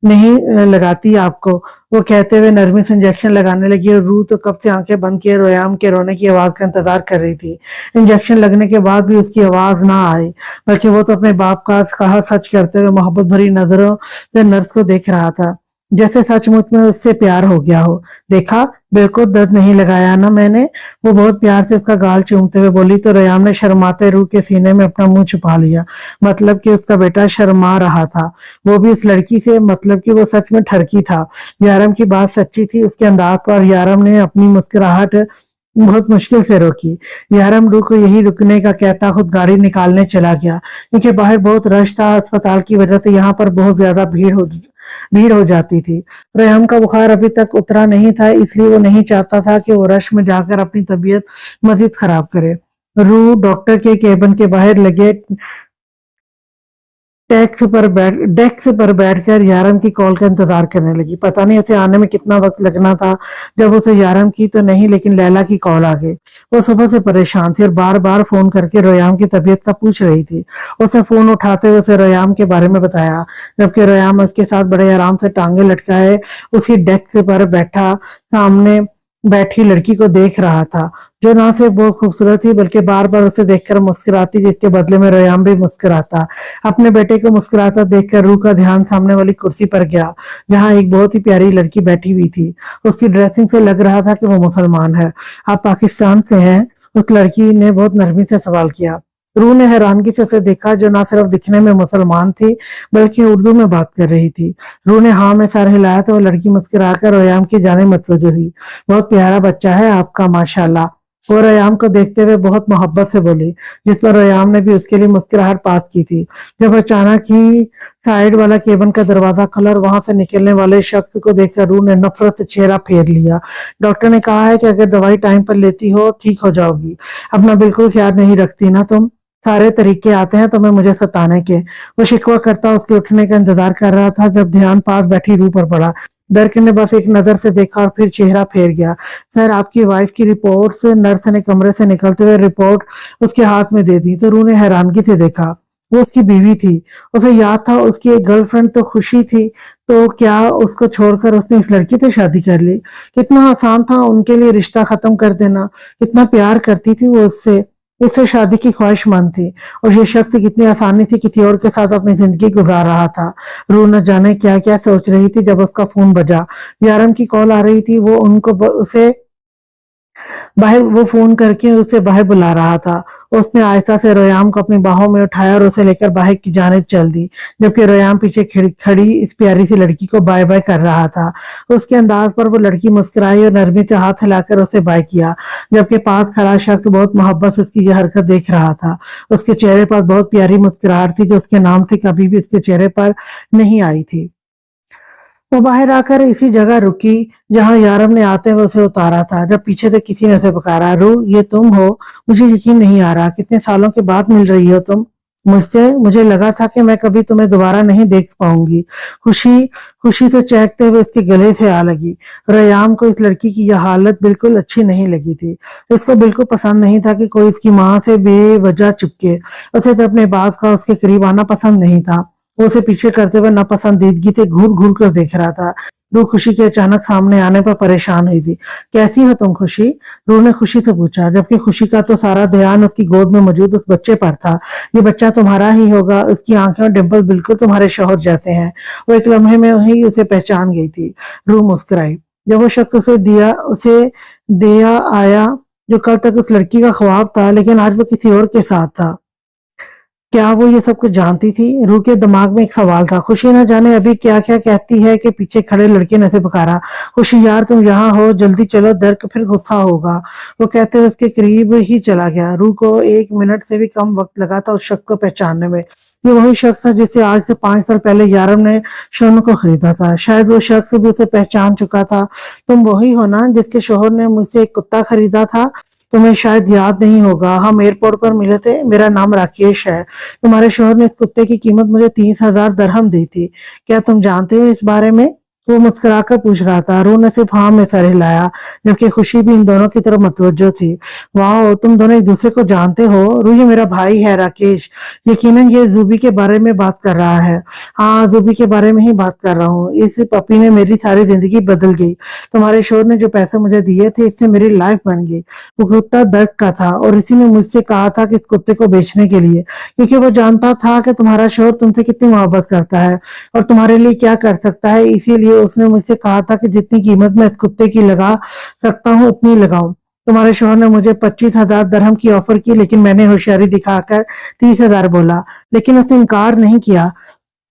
नहीं लगाती आपको, वो कहते हुए नरमी से इंजेक्शन लगाने लगी। और रूह तो कब से आंखें बंद किए रोयाम के रोने की आवाज का इंतजार कर रही थी। इंजेक्शन लगने के बाद भी उसकी आवाज ना आई, बल्कि वो तो अपने बाप का कहा सच करते हुए मोहब्बत भरी नजरों से नर्स को देख रहा था, जैसे सचमुच में उससे प्यार हो गया हो। देखा, बिल्कुल दर्द नहीं लगाया ना मैंने, वो बहुत प्यार से उसका गाल चूमते हुए बोली। तो रोयाम ने शर्माते रूह के सीने में अपना मुंह छुपा लिया, मतलब कि उसका बेटा शर्मा रहा था, वो भी इस लड़की से, मतलब कि वो सच में ठरकी था। यारम की बात सच्ची थी। उसके अंदाज पर यारम ने अपनी मुस्कुराहट बहुत मुश्किल से रोकी। यारम रूह को यही रुकने का कहता खुद गाड़ी निकालने चला गया, क्योंकि बाहर बहुत रश था। अस्पताल की वजह से यहाँ पर बहुत ज्यादा भीड़ हो जाती थी। रेहम का बुखार अभी तक उतरा नहीं था, इसलिए वो नहीं चाहता था कि वो रश में जाकर अपनी तबीयत मजीद खराब करे। रूह डॉक्टर के केबिन के बाहर लगे डेस्क पर बैठकर यारम की कॉल का इंतजार करने लगी। पता नहीं उसे आने में कितना वक्त लगना था। जब उसे यारम की तो नहीं, लेकिन लैला की कॉल आ गई। वो सुबह से परेशान थी और बार बार फोन करके रोयाम की तबीयत का पूछ रही थी। उसे फोन उठाते हुए उसे रोयाम के बारे में बताया, जबकि रोयाम उसके साथ बड़े आराम से टांगे लटकाए उसी डेस्क पर बैठा सामने बैठी लड़की को देख रहा था, जो ना सिर्फ बहुत खूबसूरत थी बल्कि बार बार उसे देखकर मुस्कुराती, जिसके बदले में रोयाम भी मुस्कुराता। अपने बेटे को मुस्कुराता देखकर रूह का ध्यान सामने वाली कुर्सी पर गया, जहां एक बहुत ही प्यारी लड़की बैठी हुई थी। उसकी ड्रेसिंग से लग रहा था कि वो मुसलमान है। आप पाकिस्तान से हैं? उस लड़की ने बहुत नरमी से सवाल किया। रूह ने हैरानगी से उसे देखा, जो ना सिर्फ दिखने में मुसलमान थी बल्कि उर्दू में बात कर रही थी। रूह ने हाँ में सर हिलाया तो वो लड़की मुस्कुराकर रोयाम की जानिब मतवज्जो हुई। बहुत प्यारा बच्चा है आपका, माशाल्लाह, वो रोयाम को देखते हुए बहुत मोहब्बत से बोली, जिस पर रोयाम ने भी उसके लिए मुस्कुराहट पास की थी। जब अचानक ही साइड वाला केबिन का दरवाजा खुला और वहां से निकलने वाले शख्स को देखकर रूह ने नफरत से चेहरा फेर लिया। डॉक्टर ने कहा है कि अगर दवाई टाइम पर लेती हो ठीक हो जाओगी। अपना बिल्कुल ख्याल नहीं रखती ना तुम, सारे तरीके आते हैं तुम्हें मुझे सताने के। वो शिकवा करता उसके उठने का इंतजार कर रहा था जब ध्यान पास बैठी रूह पर पड़ा। दरक ने बस एक नजर से देखा और फिर चेहरा फेर गया। सर, आपकी वाइफ की रिपोर्ट से नर्स ने कमरे से निकलते हुए रिपोर्ट उसके हाथ में दे दी तो रूह ने हैरानगी से देखा। वो उसकी बीवी थी। उसे याद था उसकी एक गर्लफ्रेंड तो खुशी थी, तो क्या उसको छोड़कर उसने इस लड़की से शादी कर ली? कितना आसान था उनके लिए रिश्ता खत्म कर देना। कितना प्यार करती थी वो उससे, इससे शादी की ख्वाहिशमंद थी, और ये शख्स कितनी आसानी से किसी और के साथ अपनी जिंदगी गुजार रहा था। रूह न जाने क्या क्या सोच रही थी जब उसका फोन बजा। यारम की कॉल आ रही थी। वो फोन करके उसे बाहर बुला रहा था। उसने आयशा से रोयाम को अपनी बाहों में उठाया और उसे लेकर बाहर की जानिब चल दी, जबकि रोयाम पीछे खड़ी इस प्यारी सी लड़की को बाय बाय कर रहा था। उसके अंदाज पर वो लड़की मुस्कुराई और नरमी से हाथ हिलाकर उसे बाय किया, जबकि पास खड़ा शख्स बहुत मोहब्बत से उसकी यह हरकत देख रहा था। उसके चेहरे पर बहुत प्यारी मुस्कुराहट थी, जो उसके नाम से कभी भी उसके चेहरे पर नहीं आई थी। वो बाहर आकर इसी जगह रुकी जहां यारम ने आते हुए उसे उतारा था। जब पीछे से किसी ने उसे पुकारा, रूह, ये तुम हो? मुझे यकीन नहीं आ रहा, कितने सालों के बाद मिल रही हो तुम मुझसे। मुझे लगा था कि मैं कभी तुम्हें दोबारा नहीं देख पाऊंगी। खुशी खुशी तो चहकते हुए उसके गले से आ लगी। रयाम को इस लड़की की यह हालत बिल्कुल अच्छी नहीं लगी थी। इसको बिल्कुल पसंद नहीं था कि कोई इसकी माँ से बेवजह चिपके। उसे तो अपने बाप का उसके करीब आना पसंद नहीं था। वो उसे पीछे करते हुए नापसंदीदगी से घूर घूर कर देख रहा था। रूह खुशी के अचानक सामने आने पर परेशान हुई थी। कैसी हो तुम खुशी? रूह ने खुशी से पूछा, जबकि खुशी का तो सारा ध्यान उसकी गोद में मौजूद उस बच्चे पर था। ये बच्चा तुम्हारा ही होगा। उसकी आंखें और डिम्पल बिल्कुल तुम्हारे शौहर जैसे हैं। वो एक लम्हे में ही उसे पहचान गई थी। रूह मुस्कुराई। जब वो शख्स उसे दिया आया जो कल तक उस लड़की का ख्वाब था, लेकिन आज वो किसी और के साथ था। क्या वो ये सब कुछ जानती थी? रूह के दिमाग में एक सवाल था। खुशी न जाने अभी क्या क्या कहती है कि पीछे खड़े लड़के ने उसे पुकारा, खुशी यार तुम यहाँ हो, जल्दी चलो, दर्क फिर गुस्सा होगा। वो कहते हुए उसके करीब ही चला गया। रूह को 1 मिनट से भी कम वक्त लगा था उस शख्स को पहचानने में। ये वही शख्स था जिसे आज से 5 साल पहले यारम ने सोनू को खरीदा था। शायद वो शख्स भी उसे पहचान चुका था। तुम वही हो ना जिसके शोहर ने मुझसे एक कुत्ता खरीदा था? तुम्हें शायद याद नहीं होगा, हम एयरपोर्ट पर मिले थे। मेरा नाम राकेश है। तुम्हारे शोहर ने इस कुत्ते की कीमत मुझे 30,000 दरहम दी थी। क्या तुम जानते हो इस बारे में? वो मुस्कुराकर पूछ रहा था। रूह ने सिर्फ हाँ में सर हिलाया, जबकि खुशी भी इन दोनों की तरफ मुतवज्जो थी। वाह, तुम दोनों एक दूसरे को जानते हो? रूह, ये मेरा भाई है राकेश। यकीनन ये जूबी के बारे में बात कर रहा है। हाँ, जूबी के बारे में ही बात कर रहा हूँ। इस पपी ने मेरी सारी जिंदगी बदल गई। तुम्हारे शोहर ने जो पैसे मुझे दिए थे, इससे मेरी लाइफ बन गई। वो कुत्ता दर्द का था और इसी ने मुझसे कहा था कि इस कुत्ते को बेचने के लिए, क्योंकि वो जानता था कि तुम्हारा शोहर तुमसे कितनी मोहब्बत करता है और तुम्हारे लिए क्या कर सकता है। इसीलिए उसने मुझसे कहा था कि जितनी कीमत मैं इस कुत्ते की लगा सकता हूँ उतनी लगाऊं। तुम्हारे शोहर ने मुझे 25,000 दरहम की ऑफर की, लेकिन मैंने होशियारी दिखाकर 30,000 बोला। लेकिन उसने इनकार नहीं किया।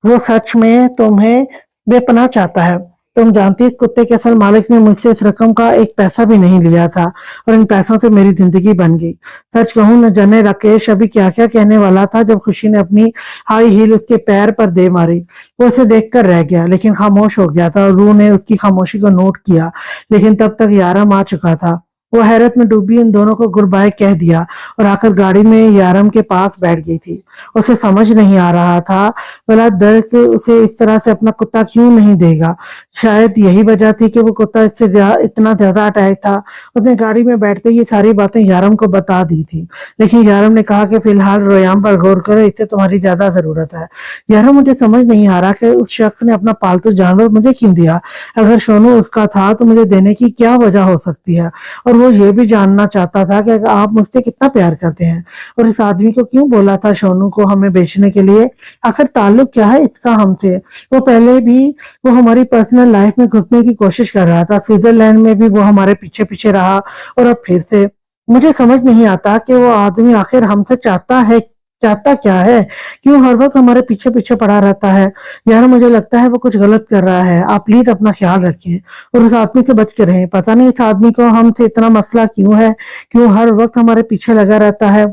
वो सच में तुम्हें बेपनाह चाहता है। तुम जानती, इस कुत्ते के असल मालिक ने मुझसे इस रकम का एक पैसा भी नहीं लिया था और इन पैसों से मेरी जिंदगी बन गई। सच कहूं, न जाने राकेश अभी क्या क्या कहने वाला था जब खुशी ने अपनी हाई हील उसके पैर पर दे मारी। वो उसे देखकर रह गया, लेकिन खामोश हो गया था और रूह ने उसकी खामोशी को नोट किया। लेकिन तब तक यारम आ चुका था। वो हैरत में डूबी इन दोनों को गुड बाय कह दिया और आकर गाड़ी में यारम के पास बैठ गई थी। उसे समझ नहीं आ रहा था भला दर्क उसे इस तरह से अपना कुत्ता क्यों नहीं देगा। शायद यही वजह थी कि वो कुत्ता इससे इतना ज्यादा अटैच था। उसने गाड़ी में बैठते ही ये सारी बातें यारम को बता दी थी, लेकिन यारम ने कहा कि फिलहाल रोयाम पर गौर करो, इससे तुम्हारी ज्यादा जरूरत है। यारम, मुझे समझ नहीं आ रहा कि उस शख्स ने अपना पालतू जानवर मुझे क्यों दिया। अगर सोनू उसका था तो मुझे देने की क्या वजह हो सकती है। और वो ये भी जानना चाहता था कि आप मुझसे कितना प्यार करते हैं और इस आदमी को क्यों बोला था सोनू को हमें बेचने के लिए। आखिर ताल्लुक क्या है इसका हमसे? वो पहले भी वो हमारी पर्सनल लाइफ में घुसने की कोशिश कर रहा था। स्विट्जरलैंड में भी वो हमारे पीछे पीछे रहा और अब फिर से। मुझे समझ नहीं आता कि वो आदमी आखिर हमसे चाहता क्या है। क्यों हर वक्त हमारे पीछे पीछे पड़ा रहता है। यार, मुझे लगता है वो कुछ गलत कर रहा है। आप प्लीज अपना ख्याल रखिए और उस आदमी से बच के रहें। पता नहीं इस आदमी को हमसे इतना मसला क्यों है, क्यों हर वक्त हमारे पीछे लगा रहता है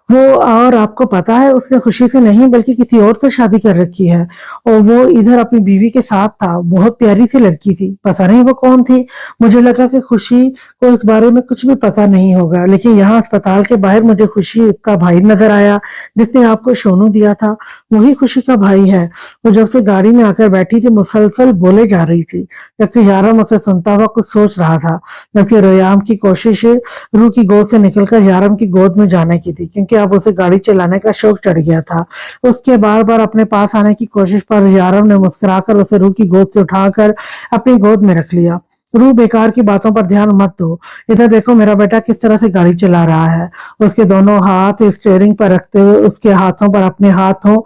वो। और आपको पता है, उसने खुशी से नहीं बल्कि किसी और से शादी कर रखी है और वो इधर अपनी बीवी के साथ था। बहुत प्यारी सी लड़की थी। पता नहीं वो कौन थी। मुझे लगा कि खुशी को इस बारे में कुछ भी पता नहीं होगा, लेकिन यहाँ अस्पताल के बाहर मुझे खुशी उसका भाई नजर आया जिसने आपको सोनू दिया था। वही खुशी का भाई है। वो जब से गाड़ी में आकर बैठी थी मुसलसल बोले जा रही थी, जबकि यारम उसे सुनता हुआ कुछ सोच रहा था। जबकि रोयाम की कोशिश रूह की गोद से निकलकर यारम की गोद में जाने की थी, क्योंकि अब उसे गाड़ी चलाने का शौक चढ़ गया था। उसके बार बार अपने पास आने की कोशिश पर यारम ने मुस्कुराकर उसे रूह की गोद से उठाकर अपनी गोद में रख लिया। रूह, बेकार की बातों पर ध्यान मत दो। इधर देखो मेरा बेटा किस तरह से गाड़ी चला रहा है। उसके दोनों हाथ स्टीयरिंग पर रखते हुए उसके हाथों पर अपने हाथों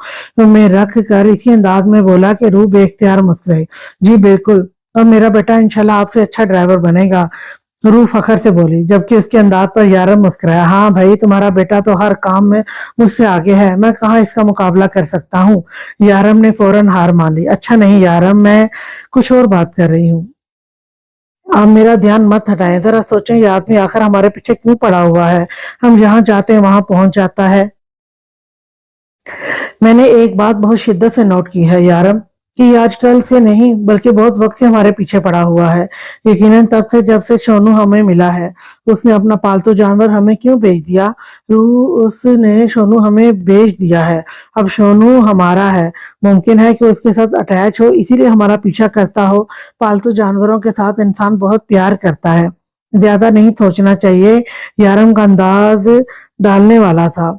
में रख कर इसी अंदाज में बोला कि रूह बेख्तियार मुस्कुराई। जी बिल्कुल, और मेरा बेटा इंशाल्लाह आपसे अच्छा ड्राइवर बनेगा, रूह फखर से बोली, जबकि उसके अंदाज पर यारम मुस्कुराया। हाँ भाई, तुम्हारा बेटा तो हर काम में मुझसे आगे है। मैं कहाँ इसका मुकाबला कर सकता हूँ। यारम ने फौरन हार मान ली। अच्छा नहीं यारम, मैं कुछ और बात कर रही हूँ। आप मेरा ध्यान मत हटाएं। जरा सोचें, ये आदमी आखिर हमारे पीछे क्यों पड़ा हुआ है। हम जहाँ जाते हैं वहां पहुंच जाता है। मैंने एक बात बहुत शिद्दत से नोट की है यारम, कि आजकल से नहीं बल्कि बहुत वक्त से हमारे पीछे पड़ा हुआ है। यकीनन तब से जब से सोनू हमें मिला है। उसने अपना पालतू जानवर हमें क्यों बेच दिया? उसने सोनू हमें बेच दिया है। अब सोनू हमारा है। मुमकिन है कि उसके साथ अटैच हो, इसीलिए हमारा पीछा करता हो। पालतू जानवरों के साथ इंसान बहुत प्यार करता है। ज्यादा नहीं सोचना चाहिए। यारम का अंदाज डालने वाला था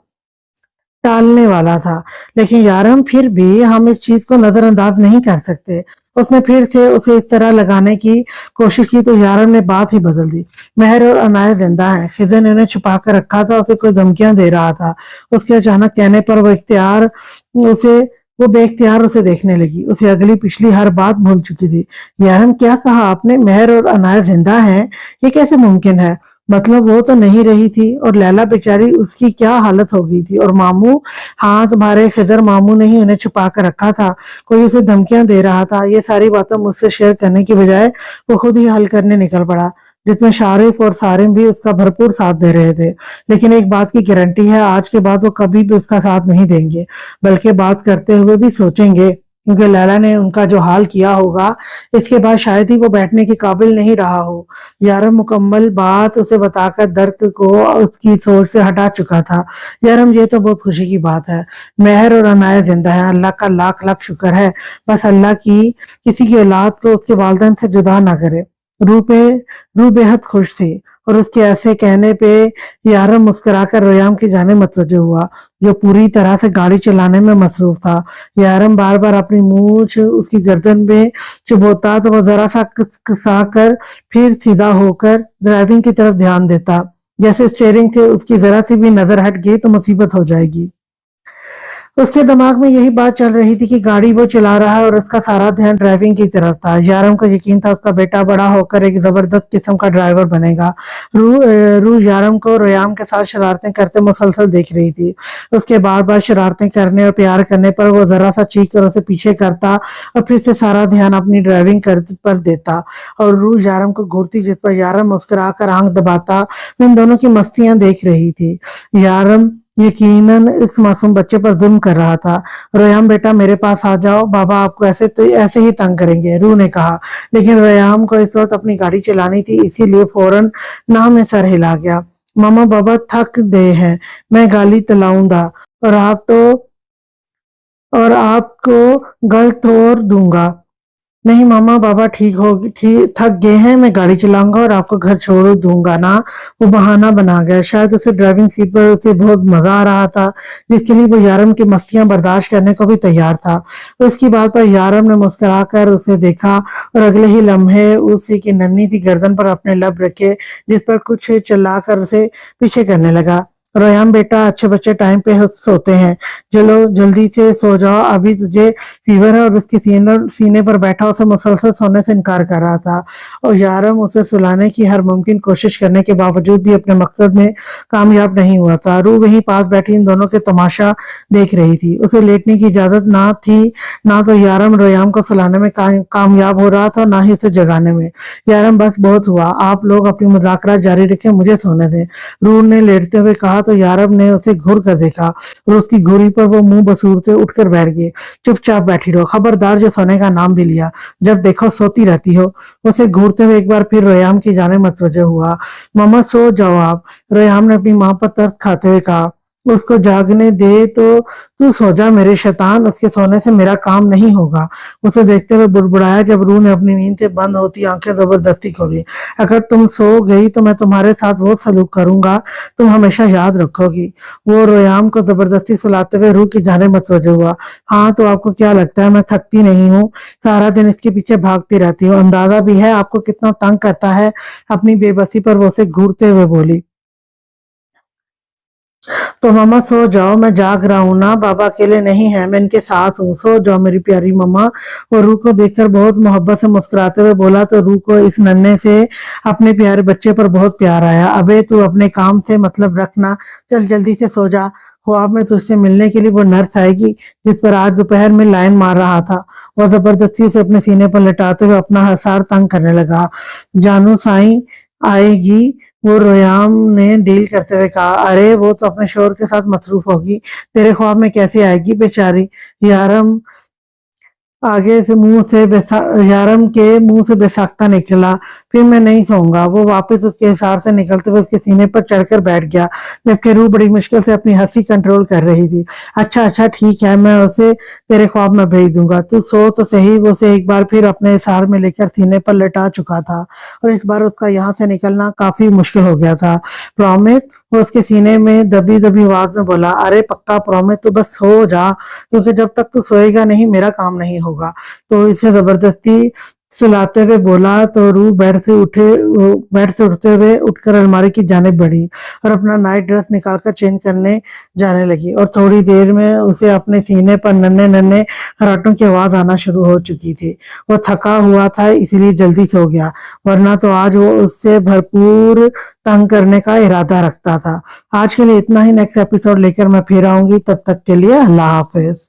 टालने वाला था, लेकिन यार हम फिर भी हम इस चीज को नजरअंदाज नहीं कर सकते। اس نے پھر سے اسے اس طرح لگانے کی کوشش کی تو یارم نے بات ہی بدل دی۔ مہر اور عنایت زندہ ہیں، خضر نے انہیں چھپا کر رکھا تھا، اسے کوئی دھمکیاں دے رہا تھا۔ اس کے اچانک کہنے پر وہ بے اختیار اسے دیکھنے لگی، اسے اگلی پچھلی ہر بات بھول چکی تھی۔ یارم کیا کہا آپ نے؟ مہر اور عنایت زندہ ہیں؟ یہ کیسے ممکن ہے؟ مطلب وہ تو نہیں رہی تھی، اور لیلا بیچاری اس کی کیا حالت ہو گئی تھی؟ اور ماموں؟ ہاں تمہارے خضر ماموں نے ہی انہیں چھپا کر رکھا تھا، کوئی اسے دھمکیاں دے رہا تھا۔ یہ ساری باتیں مجھ سے شیئر کرنے کی بجائے وہ خود ہی حل کرنے نکل پڑا، جس میں شارف اور سارم بھی اس کا بھرپور ساتھ دے رہے تھے۔ لیکن ایک بات کی گارنٹی ہے، آج کے بعد وہ کبھی بھی اس کا ساتھ نہیں دیں گے، بلکہ بات کرتے ہوئے بھی سوچیں گے، کیونکہ لیلا نے ان کا جو حال کیا ہوگا اس کے بعد شاید ہی وہ بیٹھنے کے قابل نہیں رہا ہو۔ یارم مکمل بات اسے بتا کر درد کو اس کی سوچ سے ہٹا چکا تھا۔ یارم یہ تو بہت خوشی کی بات ہے، مہر اور عنایت زندہ ہے، اللہ کا لاکھ لاکھ شکر ہے، بس اللہ کی کسی کی اولاد کو اس کے والدین سے جدا نہ کرے۔ روح بے حد خوش تھی، اور اس کے ایسے کہنے پہ یارم مسکرا کر ریام کی جانب متوجہ ہوا، جو پوری طرح سے گاڑی چلانے میں مصروف تھا۔ یارم بار بار اپنی مونچھ اس کی گردن میں چبوتا تو وہ ذرا سا کسا کر پھر سیدھا ہو کر ڈرائیونگ کی طرف دھیان دیتا، جیسے اسٹیئرنگ سے اس کی ذرا سی بھی نظر ہٹ گئی تو مصیبت ہو جائے گی۔ اس کے دماغ میں یہی بات چل رہی تھی کہ گاڑی وہ چلا رہا ہے اور اس کا سارا دھیان ڈرائیونگ کی طرف تھا۔ یارم کو یقین تھا اس کا بیٹا بڑا ہو کر ایک زبردست قسم کا ڈرائیور بنے گا۔ روح یارم کو ریام کے ساتھ شرارتیں کرتے مسلسل دیکھ رہی تھی۔ اس کے بار بار شرارتیں کرنے اور پیار کرنے پر وہ ذرا سا چیخ کر اسے پیچھے کرتا اور پھر سے سارا دھیان اپنی ڈرائیونگ پر دیتا، اور روح یارم کو گھورتی، جس پر یارم مسکرا کر آنکھ دباتا۔ وہ ان دونوں کی مستیاں دیکھ رہی تھی۔ یارم یقیناً اس معصوم بچے پر ظلم کر رہا تھا۔ ریام بیٹا میرے پاس آ جاؤ، بابا آپ کو ایسے ہی تنگ کریں گے، روح نے کہا۔ لیکن ریام کو اس وقت اپنی گاڑی چلانی تھی، اسی لیے فوراً نہ میں سر ہلا گیا۔ ماما بابا تھک دے ہیں، میں گالی تلاؤں گا اور آپ کو گل توڑ دوں گا۔ نہیں ماما بابا تھک گئے ہیں، میں گاڑی چلاؤں گا اور آپ کو گھر چھوڑ دوں گا نا۔ وہ بہانہ بنا گیا، شاید اسے ڈرائیونگ سیٹ پر اسے بہت مزہ آ رہا تھا، جس کے لیے وہ یارم کی مستیاں برداشت کرنے کو بھی تیار تھا۔ اس کی بات پر یارم نے مسکرا کر اسے دیکھا اور اگلے ہی لمحے اسی کی ننھی سی گردن پر اپنے لب رکھے، جس پر کچھ چلا کر اسے پیچھے کرنے لگا۔ ریام بیٹا اچھے بچے ٹائم پہ سوتے ہیں، چلو جلدی سے سو جاؤ، ابھی تجھے فیور ہے۔ اور اس کے سینے پر بیٹھا اسے مسلسل سونے سے انکار کر رہا تھا، اور یارم اسے سلانے کی ہر ممکن کوشش کرنے کے باوجود بھی اپنے مقصد میں کامیاب نہیں ہوا تھا۔ روح وہیں پاس بیٹھی ان دونوں کے تماشا دیکھ رہی تھی، اسے لیٹنے کی اجازت نہ تھی، نہ تو یارم ریام کو سلانے میں کامیاب ہو رہا تھا، نہ ہی اسے جگانے میں۔ یارم بس بہت ہوا، آپ لوگ اپنی مذاکرات جاری رکھیں، مجھے سونے دیں، روح نے لیٹتے ہوئے کہا تو یارم نے اسے گھور کر دیکھا، اور اس کی گھوری پر وہ منہ بسورتے اٹھ کر بیٹھ گئے۔ چپ چاپ بیٹھی رہو، خبردار جو سونے کا نام بھی لیا، جب دیکھو سوتی رہتی ہو۔ اسے گھورتے ہوئے ایک بار پھر ریام کی جانب متوجہ ہوا۔ ماما سو جاؤ آپ، ریام نے اپنی ماں پر ترس کھاتے ہوئے کہا۔ اس کو جاگنے دے تو سو جا میرے شیطان، اس کے سونے سے میرا کام نہیں ہوگا۔ اسے دیکھتے ہوئے بڑبڑایا جب روح نے اپنی نیند سے بند ہوتی آنکھیں زبردستی کھولی۔ اگر تم سو گئی تو میں تمہارے ساتھ وہ سلوک کروں گا تم ہمیشہ یاد رکھو گی۔ وہ ریام کو زبردستی سلاتے ہوئے روح کی جانب متوجہ ہوا۔ ہاں تو آپ کو کیا لگتا ہے میں تھکتی نہیں ہوں؟ سارا دن اس کے پیچھے بھاگتی رہتی ہوں، اندازہ بھی ہے آپ کو کتنا تنگ کرتا ہے؟ اپنی بے بسی پر وہ اسے گھورتے ہوئے بولی۔ تو ماما سو جاؤ، میں جاگ رہا ہوں نا، بابا اکیلے نہیں ہیں، میں ان کے ساتھ ہوں، سو جاؤ میری پیاری ماما۔ وہ روح کو دیکھ کر بہت محبت سے مسکراتے ہوئے بولا تو روح کو اس ننھے سے اپنے پیارے بچے پر بہت پیار آیا۔ ابے تو اپنے کام سے مطلب رکھنا، چل جلدی سے سو جا، خواب میں تجھ سے ملنے کے لیے وہ نرس آئے گی جس پر آج دوپہر میں لائن مار رہا تھا۔ وہ زبردستی سے اپنے سینے پر لٹاتے ہوئے اپنا حصار تنگ کرنے لگا۔ جانو سائیں آئے گی، وہ ریام نے ڈیل کرتے ہوئے کہا۔ ارے وہ تو اپنے شوہر کے ساتھ مصروف ہوگی، تیرے خواب میں کیسے آئے گی بیچاری؟ یارم کے منہ سے بے ساختہ نکلا۔ پھر میں نہیں سوؤں گا۔ وہ واپس اس کے حصار سے نکلتے ہوئے اس کے سینے پر چڑھ کر بیٹھ گیا، جبکہ روح بڑی مشکل سے اپنی ہنسی کنٹرول کر رہی تھی۔ اچھا ٹھیک ہے، میں اسے تیرے خواب میں بھیج دوں گا، تو سو تو صحیح۔ وہ اسے ایک بار پھر اپنے حصار میں لے کر سینے پر لٹا چکا تھا، اور اس بار اس کا یہاں سے نکلنا کافی مشکل ہو گیا تھا۔ پرومس، وہ اس کے سینے میں دبی آواز میں بولا۔ ارے پکا پرومس، تو بس سو جا، کیونکہ جب تک تو سوئے گا نہیں میرا کام نہیں ہوگا۔ ہوگا. تو اسے زبردستی سلاتے ہوئے بولا تو روح بیڈ سے اٹھتے ہوئے اٹھ کر الماری کی جانب بڑھی اور اپنا نائٹ ڈریس نکال کر چینج کرنے جانے لگی اور تھوڑی دیر میں اسے اپنے سینے پر ننھے ننھے خراٹوں کی آواز آنا شروع ہو چکی تھی. وہ تھکا ہوا تھا اس لیے جلدی سو گیا، ورنہ تو آج وہ اس سے بھرپور تنگ کرنے کا ارادہ رکھتا تھا. آج کے لیے اتنا ہی. نیکسٹ ایپیسوڈ لے کر میں پھر آؤں گی. تب تک کے لیے اللہ حافظ.